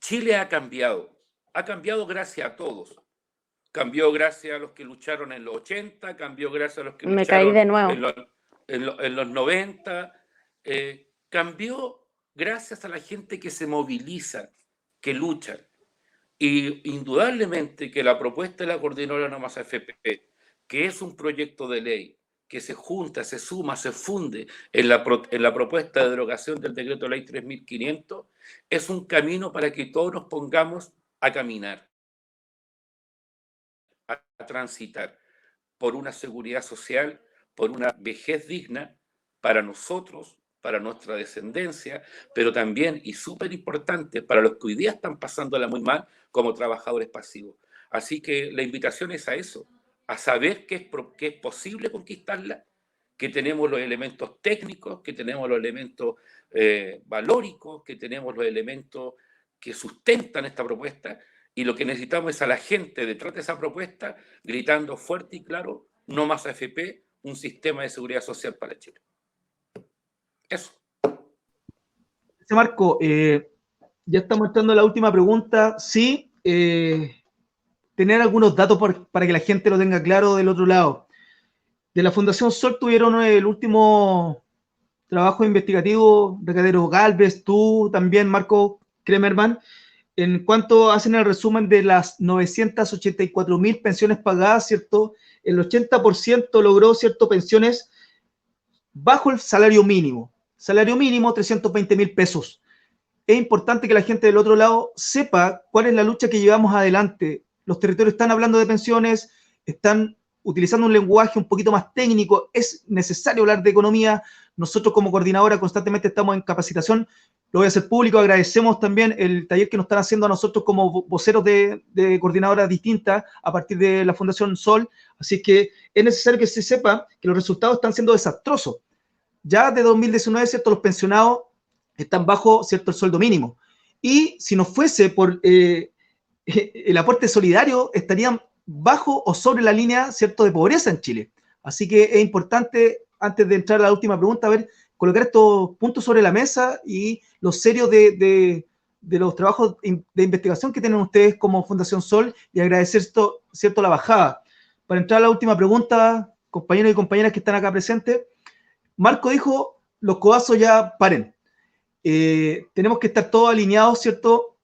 S3: Chile ha cambiado gracias a todos. Cambió gracias a los que lucharon en los 80, cambió gracias a los que
S1: Me caí
S3: lucharon
S1: de nuevo.
S3: en los 90, cambió gracias a la gente que se moviliza, que luchan. Y indudablemente que la propuesta de la Coordinadora No Más AFP, que es un proyecto de ley que se junta, se suma, se funde en la propuesta de derogación del decreto ley 3500, es un camino para que todos nos pongamos a caminar, a transitar por una seguridad social, por una vejez digna para nosotros, para nuestra descendencia, pero también, y súper importante, para los que hoy día están pasándola muy mal como trabajadores pasivos. Así que la invitación es a eso, a saber que es posible conquistarla, que tenemos los elementos técnicos, que tenemos los elementos valóricos, que tenemos los elementos que sustentan esta propuesta, y lo que necesitamos es a la gente detrás de esa propuesta gritando fuerte y claro: no más AFP, un sistema de seguridad social para Chile. Eso.
S2: Marco, ya estamos entrando a la última pregunta. Sí, tener algunos datos para que la gente lo tenga claro del otro lado. De la Fundación Sol tuvieron el último trabajo investigativo, Recadero Galvez, tú también, Marco Kremerman, en cuanto hacen el resumen de las 984.000 pensiones pagadas, ¿cierto? El 80% logró, ¿cierto?, pensiones bajo el salario mínimo. Salario mínimo, 320.000 pesos. Es importante que la gente del otro lado sepa cuál es la lucha que llevamos adelante. Los territorios están hablando de pensiones, están utilizando un lenguaje un poquito más técnico, es necesario hablar de economía. Nosotros como coordinadora constantemente estamos en capacitación, lo voy a hacer público, agradecemos también el taller que nos están haciendo a nosotros como voceros de coordinadoras distintas a partir de la Fundación Sol, así que es necesario que se sepa que los resultados están siendo desastrosos. Ya de 2019, ¿cierto?, los pensionados están bajo, ¿cierto?, el sueldo mínimo, y si no fuese por el aporte solidario, estarían bajo o sobre la línea, ¿cierto?, de pobreza en Chile. Así que es importante, antes de entrar a la última pregunta, colocar estos puntos sobre la mesa y lo serio de los trabajos de investigación que tienen ustedes como Fundación Sol, y agradecer esto, ¿cierto?, la bajada. Para entrar a la última pregunta, compañeros y compañeras que están acá presentes, Marco dijo: los codazos ya paren. Tenemos que estar todos alineados, ¿cierto?,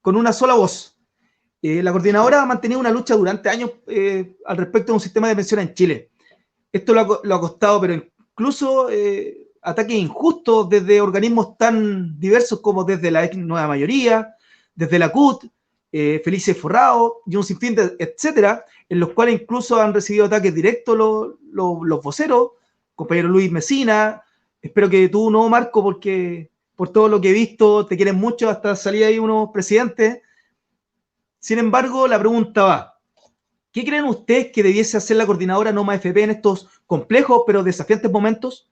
S2: con una sola voz. La coordinadora ha mantenido una lucha durante años al respecto de un sistema de pensiones en Chile. Esto lo ha costado, pero incluso ataques injustos desde organismos tan diversos como desde la Nueva Mayoría, desde la CUT, Felices Forrado y un sinfín de etcétera, en los cuales incluso han recibido ataques directos los voceros, compañero Luis Mesina. Espero que tú no, Marco, porque por todo lo que he visto te quieren mucho, hasta salía ahí unos presidentes. Sin embargo, la pregunta va: ¿qué creen ustedes que debiese hacer la coordinadora No Más AFP en estos complejos pero desafiantes momentos?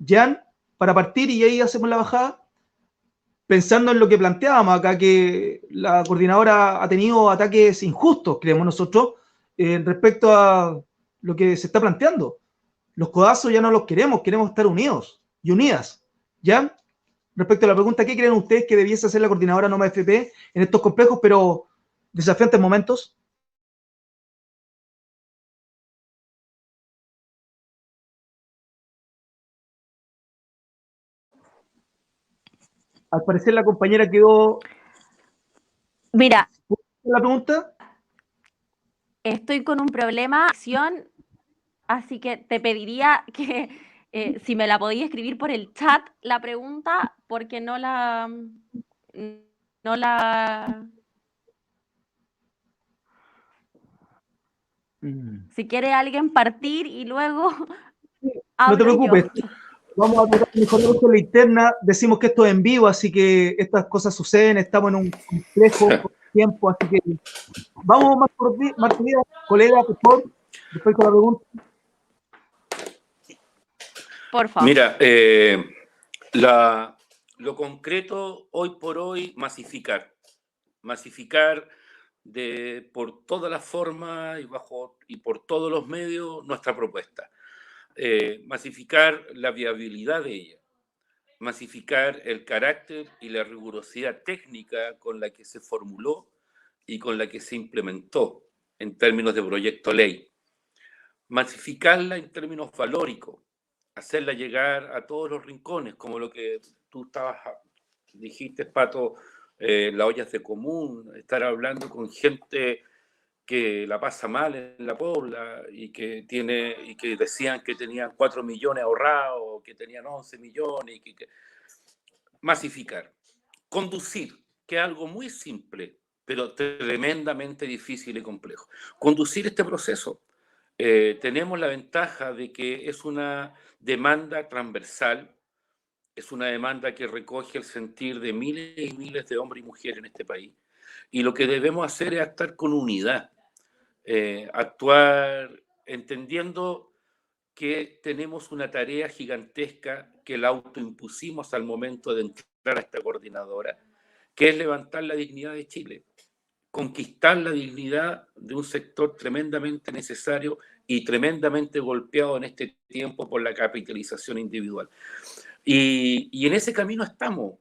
S2: Jan, para partir y ahí hacemos la bajada, pensando en lo que planteábamos acá, que la coordinadora ha tenido ataques injustos, creemos nosotros, respecto a lo que se está planteando. Los codazos ya no los queremos estar unidos y unidas. ¿Ya? Respecto a la pregunta, ¿qué creen ustedes que debiese hacer la coordinadora No Más AFP en estos complejos pero desafiantes momentos? Al parecer la compañera quedó...
S1: Mira,
S2: ¿La pregunta?
S1: estoy con un problema, así que te pediría que si me la podías escribir por el chat la pregunta, porque no la... Si quiere alguien partir y luego
S2: No te
S1: hablo
S2: preocupes.
S1: yo.
S2: Vamos a tratar de mejorar esto en la interna. Decimos que esto es en vivo, así que estas cosas suceden. Estamos en un complejo tiempo, así que vamos, Marco Díaz, colega, por favor, respecto a la pregunta.
S1: Por favor.
S3: Mira, lo concreto hoy por hoy, masificar por todas las formas y por todos los medios nuestra propuesta. Masificar la viabilidad de ella, masificar el carácter y la rigurosidad técnica con la que se formuló y con la que se implementó en términos de proyecto ley, masificarla en términos valóricos, hacerla llegar a todos los rincones, como lo que tú dijiste, Pato, las ollas de común, estar hablando con gente que la pasa mal en la Pobla y que decían que tenían 4 millones ahorrados, que tenían 11 millones, y que masificar, conducir, que es algo muy simple, pero tremendamente difícil y complejo. Conducir este proceso. Tenemos la ventaja de que es una demanda transversal, es una demanda que recoge el sentir de miles y miles de hombres y mujeres en este país, y lo que debemos hacer es actuar con unidad, actuar entendiendo que tenemos una tarea gigantesca que la autoimpusimos al momento de entrar a esta coordinadora, que es levantar la dignidad de Chile, conquistar la dignidad de un sector tremendamente necesario y tremendamente golpeado en este tiempo por la capitalización individual. Y en ese camino estamos.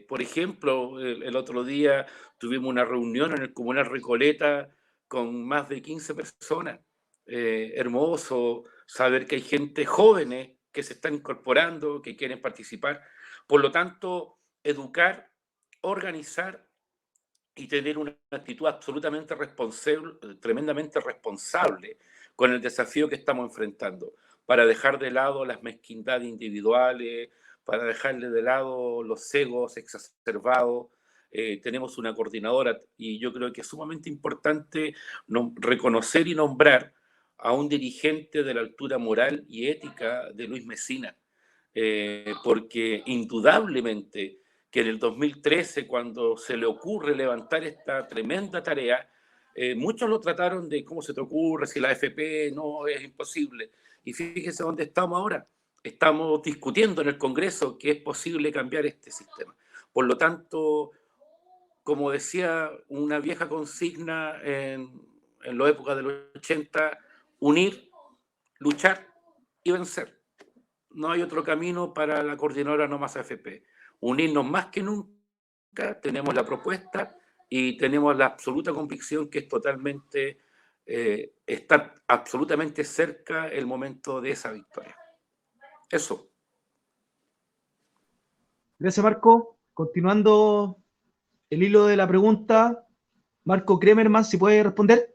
S3: Por ejemplo, el otro día tuvimos una reunión en el Comunal Recoleta con más de 15 personas. Hermoso saber que hay gente jóvenes que se están incorporando, que quieren participar. Por lo tanto, educar, organizar y tener una actitud absolutamente responsable, tremendamente responsable con el desafío que estamos enfrentando, para dejar de lado las mezquindades individuales, para dejarle de lado los egos exacerbados. Tenemos una coordinadora y yo creo que es sumamente importante reconocer y nombrar a un dirigente de la altura moral y ética de Luis Mesina, porque indudablemente que en el 2013, cuando se le ocurre levantar esta tremenda tarea, muchos lo trataron de cómo se te ocurre, si la AFP no es imposible. Y fíjese dónde estamos ahora. Estamos discutiendo en el Congreso que es posible cambiar este sistema. Por lo tanto, como decía una vieja consigna en la época de los 80, unir, luchar y vencer. No hay otro camino para la coordinadora No Más AFP. Unirnos más que nunca, tenemos la propuesta y tenemos la absoluta convicción que es totalmente, está absolutamente cerca el momento de esa victoria. Eso.
S2: Gracias, Marco. Continuando el hilo de la pregunta, Marco Kremerman, si puede responder.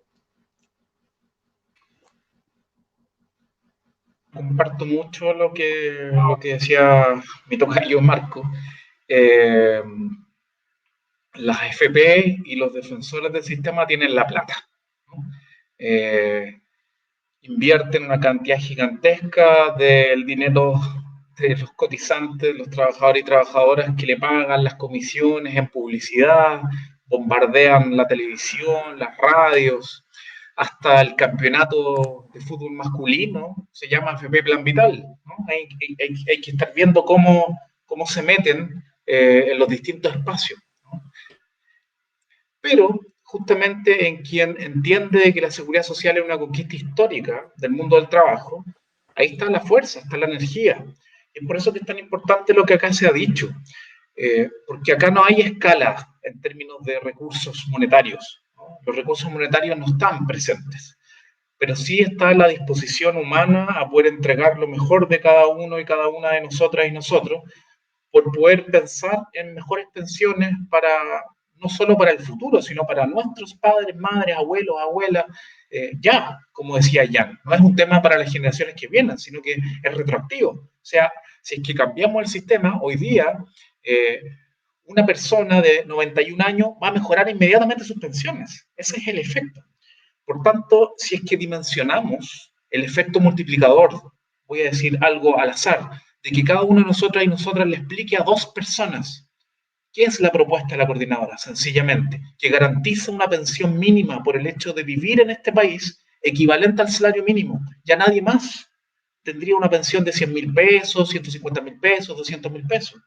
S4: Comparto mucho lo que decía mi tocayo Marco. Las AFP y los defensores del sistema tienen la plata, ¿no? Invierten una cantidad gigantesca del dinero de los cotizantes, los trabajadores y trabajadoras que le pagan las comisiones en publicidad, bombardean la televisión, las radios, hasta el campeonato de fútbol masculino se llama AFP Plan Vital, ¿no? Hay que estar viendo cómo se meten en los distintos espacios, ¿no? Pero justamente en quien entiende que la seguridad social es una conquista histórica del mundo del trabajo, ahí está la fuerza, está la energía. Es por eso que es tan importante lo que acá se ha dicho, porque acá no hay escala en términos de recursos monetarios, ¿no? Los recursos monetarios no están presentes, pero sí está la disposición humana a poder entregar lo mejor de cada uno y cada una de nosotras y nosotros, por poder pensar en mejores pensiones no solo para el futuro, sino para nuestros padres, madres, abuelos, abuelas, ya, como decía Jan, no es un tema para las generaciones que vienen, sino que es retroactivo. O sea, si es que cambiamos el sistema, hoy día, una persona de 91 años va a mejorar inmediatamente sus pensiones. Ese es el efecto. Por tanto, si es que dimensionamos el efecto multiplicador, voy a decir algo al azar, de que cada uno de nosotros y nosotras le explique a 2 personas qué es la propuesta de la coordinadora, sencillamente, que garantiza una pensión mínima por el hecho de vivir en este país equivalente al salario mínimo. Ya nadie más tendría una pensión de 100.000 pesos, 150.000 pesos, 200.000 pesos.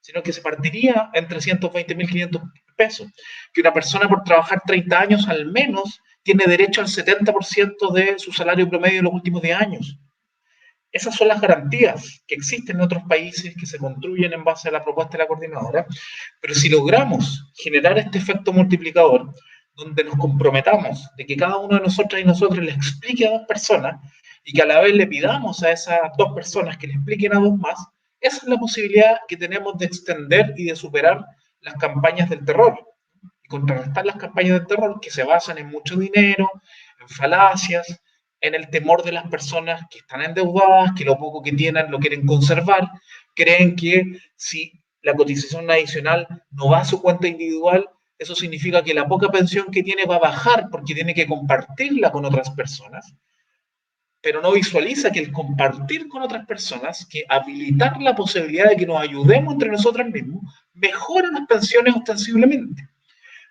S4: sino que se partiría en 320.500 pesos, que una persona por trabajar 30 años al menos tiene derecho al 70% de su salario promedio en los últimos 10 años. Esas son las garantías que existen en otros países que se construyen en base a la propuesta de la coordinadora, pero si logramos generar este efecto multiplicador, donde nos comprometamos de que cada uno de nosotros y nosotros le explique a 2 personas y que a la vez le pidamos a esas 2 personas que le expliquen a 2 más, esa es la posibilidad que tenemos de extender y de superar las campañas del terror y contrarrestar las campañas del terror que se basan en mucho dinero, en falacias, en el temor de las personas que están endeudadas, que lo poco que tienen lo quieren conservar, creen que si la cotización adicional no va a su cuenta individual, eso significa que la poca pensión que tiene va a bajar porque tiene que compartirla con otras personas, pero no visualiza que el compartir con otras personas, que habilitar la posibilidad de que nos ayudemos entre nosotros mismos, mejora las pensiones ostensiblemente.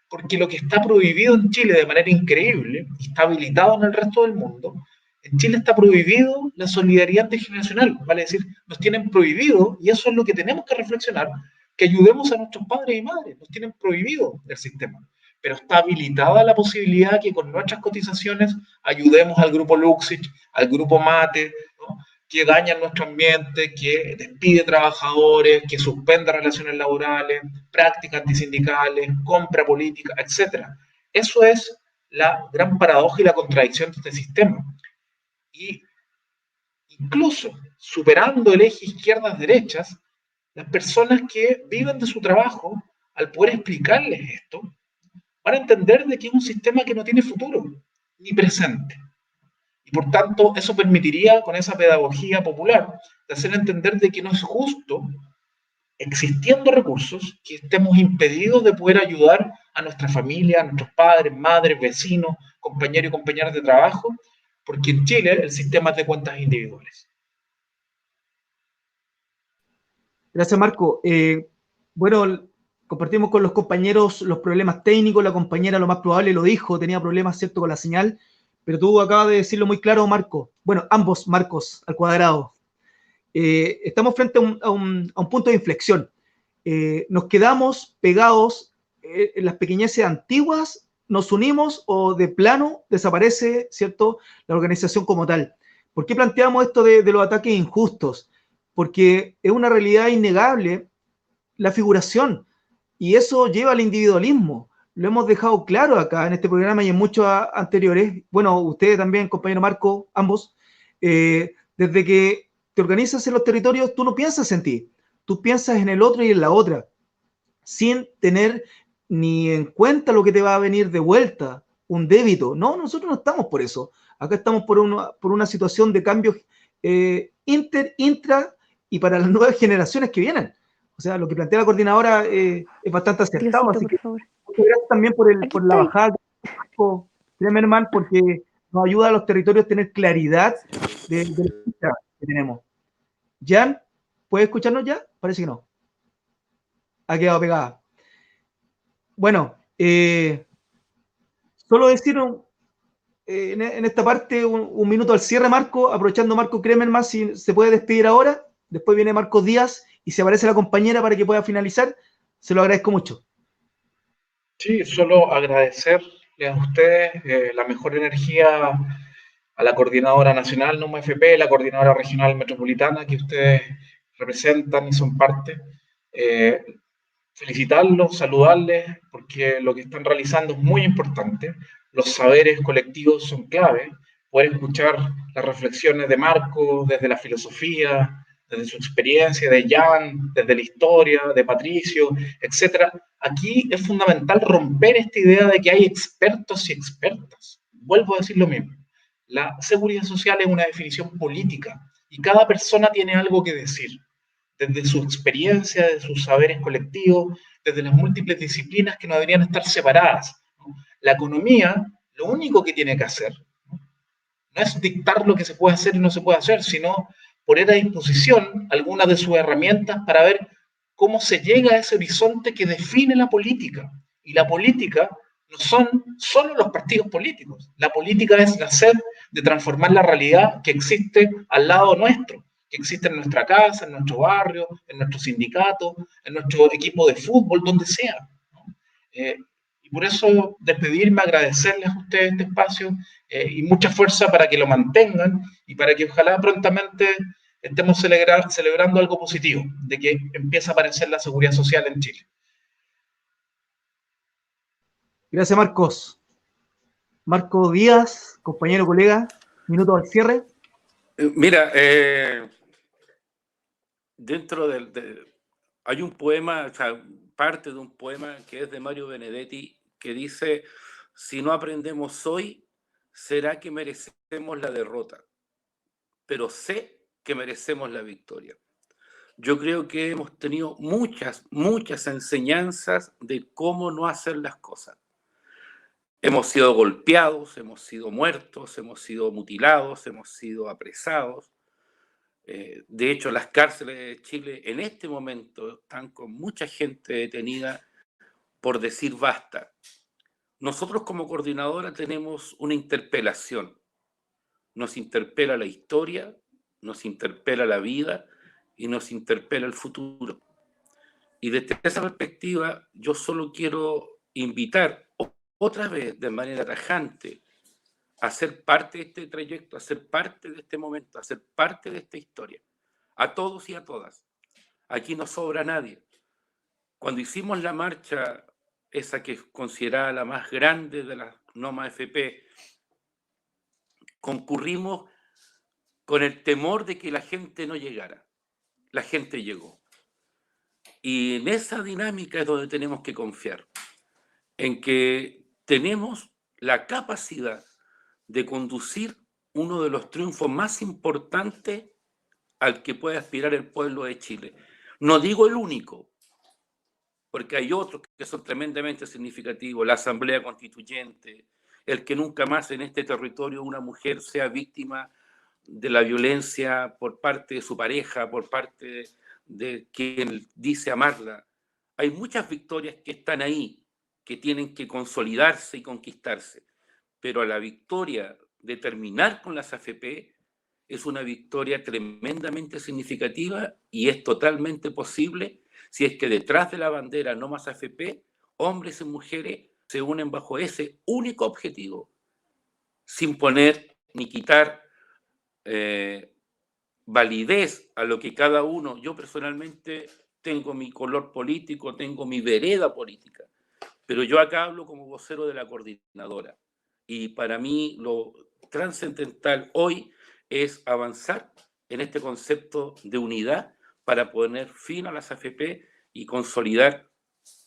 S4: Porque lo que está prohibido en Chile de manera increíble, y está habilitado en el resto del mundo, en Chile está prohibido la solidaridad intergeneracional, vale decir, nos tienen prohibido, y eso es lo que tenemos que reflexionar, que ayudemos a nuestros padres y madres, nos tienen prohibido el sistema, pero está habilitada la posibilidad que con nuestras cotizaciones ayudemos al grupo Luxich, al grupo Mate, ¿no?, que dañan nuestro ambiente, que despide trabajadores, que suspende relaciones laborales, prácticas antisindicales, compra política, etc. Eso es la gran paradoja y la contradicción de este sistema. Y incluso superando el eje izquierdas-derechas, las personas que viven de su trabajo, al poder explicarles esto, van a entender de que es un sistema que no tiene futuro ni presente. Y por tanto, eso permitiría, con esa pedagogía popular, de hacer entender de que no es justo, existiendo recursos, que estemos impedidos de poder ayudar a nuestra familia, a nuestros padres, madres, vecinos, compañeros y compañeras de trabajo, porque en Chile el sistema es de cuentas individuales.
S2: Gracias, Marco. Bueno, compartimos con los compañeros los problemas técnicos, la compañera lo más probable lo dijo, tenía problemas, ¿cierto?, con la señal, pero tú acabas de decirlo muy claro, Marco. Bueno, ambos Marcos al cuadrado. Estamos frente a un punto de inflexión. Nos quedamos pegados en las pequeñeces antiguas, nos unimos o de plano desaparece, ¿cierto?, la organización como tal. ¿Por qué planteamos esto de los ataques injustos? Porque es una realidad innegable la figuración y eso lleva al individualismo. Lo hemos dejado claro acá en este programa y en muchos anteriores. Bueno, ustedes también, compañero Marco, ambos, desde que te organizas en los territorios, tú no piensas en ti, tú piensas en el otro y en la otra, sin tener ni en cuenta lo que te va a venir de vuelta, un débito. No, nosotros no estamos por eso. Acá estamos por una situación de cambios intra y para las nuevas generaciones que vienen. O sea, lo que plantea la coordinadora es bastante acertado.
S1: Diosito,
S2: así que
S1: por favor.
S2: muchas gracias también por la bajada, Kremerman, porque nos ayuda a los territorios a tener claridad de la que tenemos. Jan, ¿puedes escucharnos ya? Parece que no. Ha quedado pegada. Bueno, solo decir en esta parte un minuto al cierre, Marco, aprovechando Marco Kremerman, si se puede despedir ahora. Después viene Marcos Díaz y si aparece la compañera para que pueda finalizar, se lo agradezco mucho.
S4: Sí, solo agradecerles a ustedes la mejor energía, a la Coordinadora Nacional NUMA FP, la Coordinadora Regional Metropolitana que ustedes representan y son parte. Felicitarlos, saludarles, porque lo que están realizando es muy importante. Los saberes colectivos son clave. Poder escuchar las reflexiones de Marco desde la filosofía, desde su experiencia, de Jan, desde la historia, de Patricio, etc. Aquí es fundamental romper esta idea de que hay expertos y expertas. Vuelvo a decir lo mismo. La seguridad social es una definición política y cada persona tiene algo que decir, desde su experiencia, de sus saberes colectivos, desde las múltiples disciplinas que no deberían estar separadas. La economía, lo único que tiene que hacer, no es dictar lo que se puede hacer y no se puede hacer, sino poner a disposición algunas de sus herramientas para ver cómo se llega a ese horizonte que define la política. Y la política no son solo los partidos políticos. La política es la sed de transformar la realidad que existe al lado nuestro, que existe en nuestra casa, en nuestro barrio, en nuestro sindicato, en nuestro equipo de fútbol, donde sea, ¿no? Y por eso despedirme, agradecerles a ustedes este espacio y mucha fuerza para que lo mantengan y para que ojalá prontamente estemos celebrando algo positivo, de que empiece a aparecer la seguridad social en Chile.
S2: Gracias, Marcos. Marco Díaz, compañero, colega, minuto al cierre.
S3: Mira, hay un poema, o sea, parte de un poema que es de Mario Benedetti, que dice: si no aprendemos hoy, será que merecemos la derrota, pero sé que merecemos la victoria. Yo creo que hemos tenido muchas enseñanzas de cómo no hacer las cosas. Hemos sido golpeados, hemos sido muertos, hemos sido mutilados, hemos sido apresados. De hecho, las cárceles de Chile en este momento están con mucha gente detenida por decir basta. Nosotros como coordinadora tenemos una interpelación. Nos interpela la historia, nos interpela la vida y nos interpela el futuro. Y desde esa perspectiva, yo solo quiero invitar otra vez de manera tajante a ser parte de este trayecto, a ser parte de este momento, a ser parte de esta historia. A todos y a todas. Aquí no sobra nadie. Cuando hicimos la marcha, esa que es considerada la más grande de las NOMA FP, concurrimos con el temor de que la gente no llegara. La gente llegó. Y en esa dinámica es donde tenemos que confiar, en que tenemos la capacidad de conducir uno de los triunfos más importantes al que puede aspirar el pueblo de Chile. No digo el único, porque hay otros que son tremendamente significativos, la Asamblea Constituyente, el que nunca más en este territorio una mujer sea víctima de la violencia por parte de su pareja, por parte de quien dice amarla. Hay muchas victorias que están ahí, que tienen que consolidarse y conquistarse, pero a la victoria de terminar con las AFP es una victoria tremendamente significativa y es totalmente posible si es que detrás de la bandera No Más AFP, hombres y mujeres se unen bajo ese único objetivo, sin poner ni quitar validez a lo que cada uno. Yo personalmente tengo mi color político, tengo mi vereda política, pero yo acá hablo como vocero de la coordinadora. Y para mí lo trascendental hoy es avanzar en este concepto de unidad para poner fin a las AFP y consolidar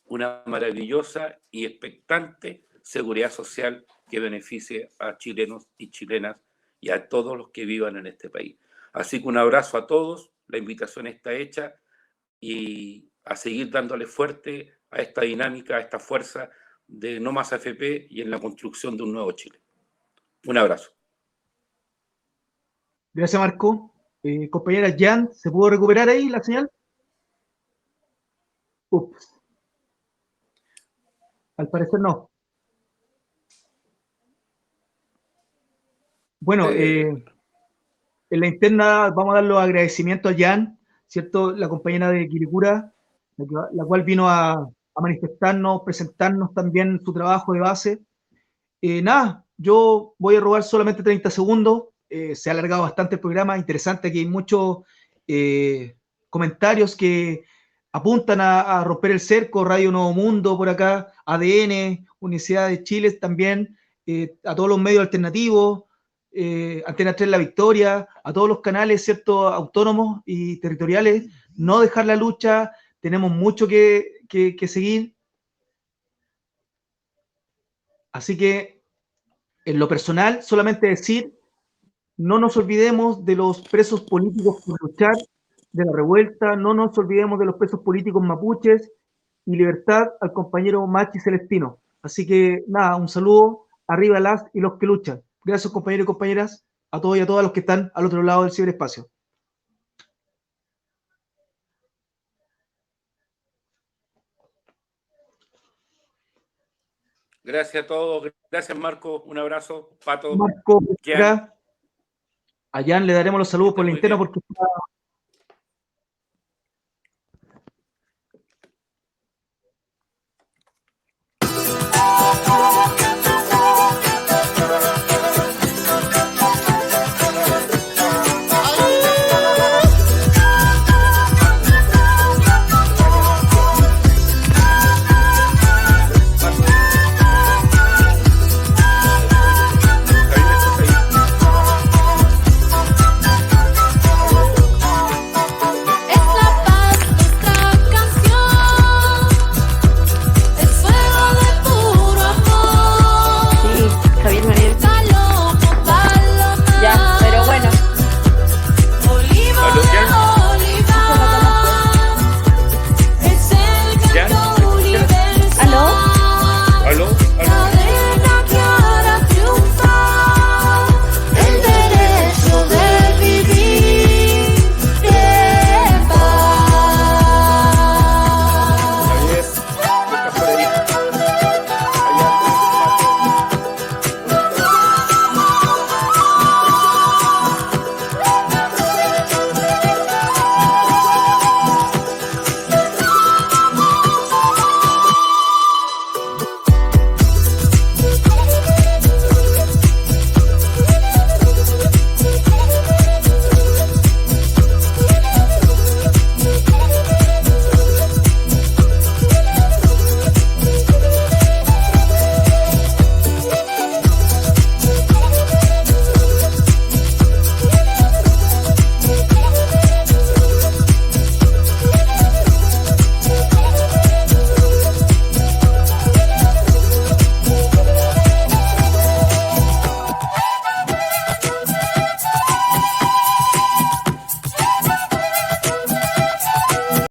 S3: una maravillosa y expectante seguridad social que beneficie a chilenos y chilenas y a todos los que vivan en este país. Así que un abrazo a todos, la invitación está hecha y a seguir dándole fuerte a esta dinámica, a esta fuerza de No Más AFP y en la construcción de un nuevo Chile. Un abrazo.
S2: Gracias, Marco. Compañera Jan, ¿se pudo recuperar ahí la señal? Ups. Al parecer no. Bueno, en la interna vamos a dar los agradecimientos a Jan, ¿cierto? La compañera de Quilicura, la cual vino a manifestarnos, presentarnos también su trabajo de base. Nada, yo voy a robar solamente 30 segundos. Se ha alargado bastante el programa, interesante, que hay muchos comentarios que apuntan a romper el cerco, Radio Nuevo Mundo por acá, ADN, Universidad de Chile también, a todos los medios alternativos, Antena 3 La Victoria, a todos los canales, ¿cierto?, autónomos y territoriales, no dejar la lucha, tenemos mucho que seguir. Así que, en lo personal, solamente decir, no nos olvidemos de los presos políticos por luchar, de la revuelta, no nos olvidemos de los presos políticos mapuches, y libertad al compañero Machi Celestino. Así que, nada, un saludo, arriba las y los que luchan. Gracias, compañeros y compañeras, a todos y a todas los que están al otro lado del ciberespacio.
S3: Gracias a todos. Gracias, Marco. Un abrazo. Pato.
S2: Marco, a Jan le daremos los saludos por la interna porque está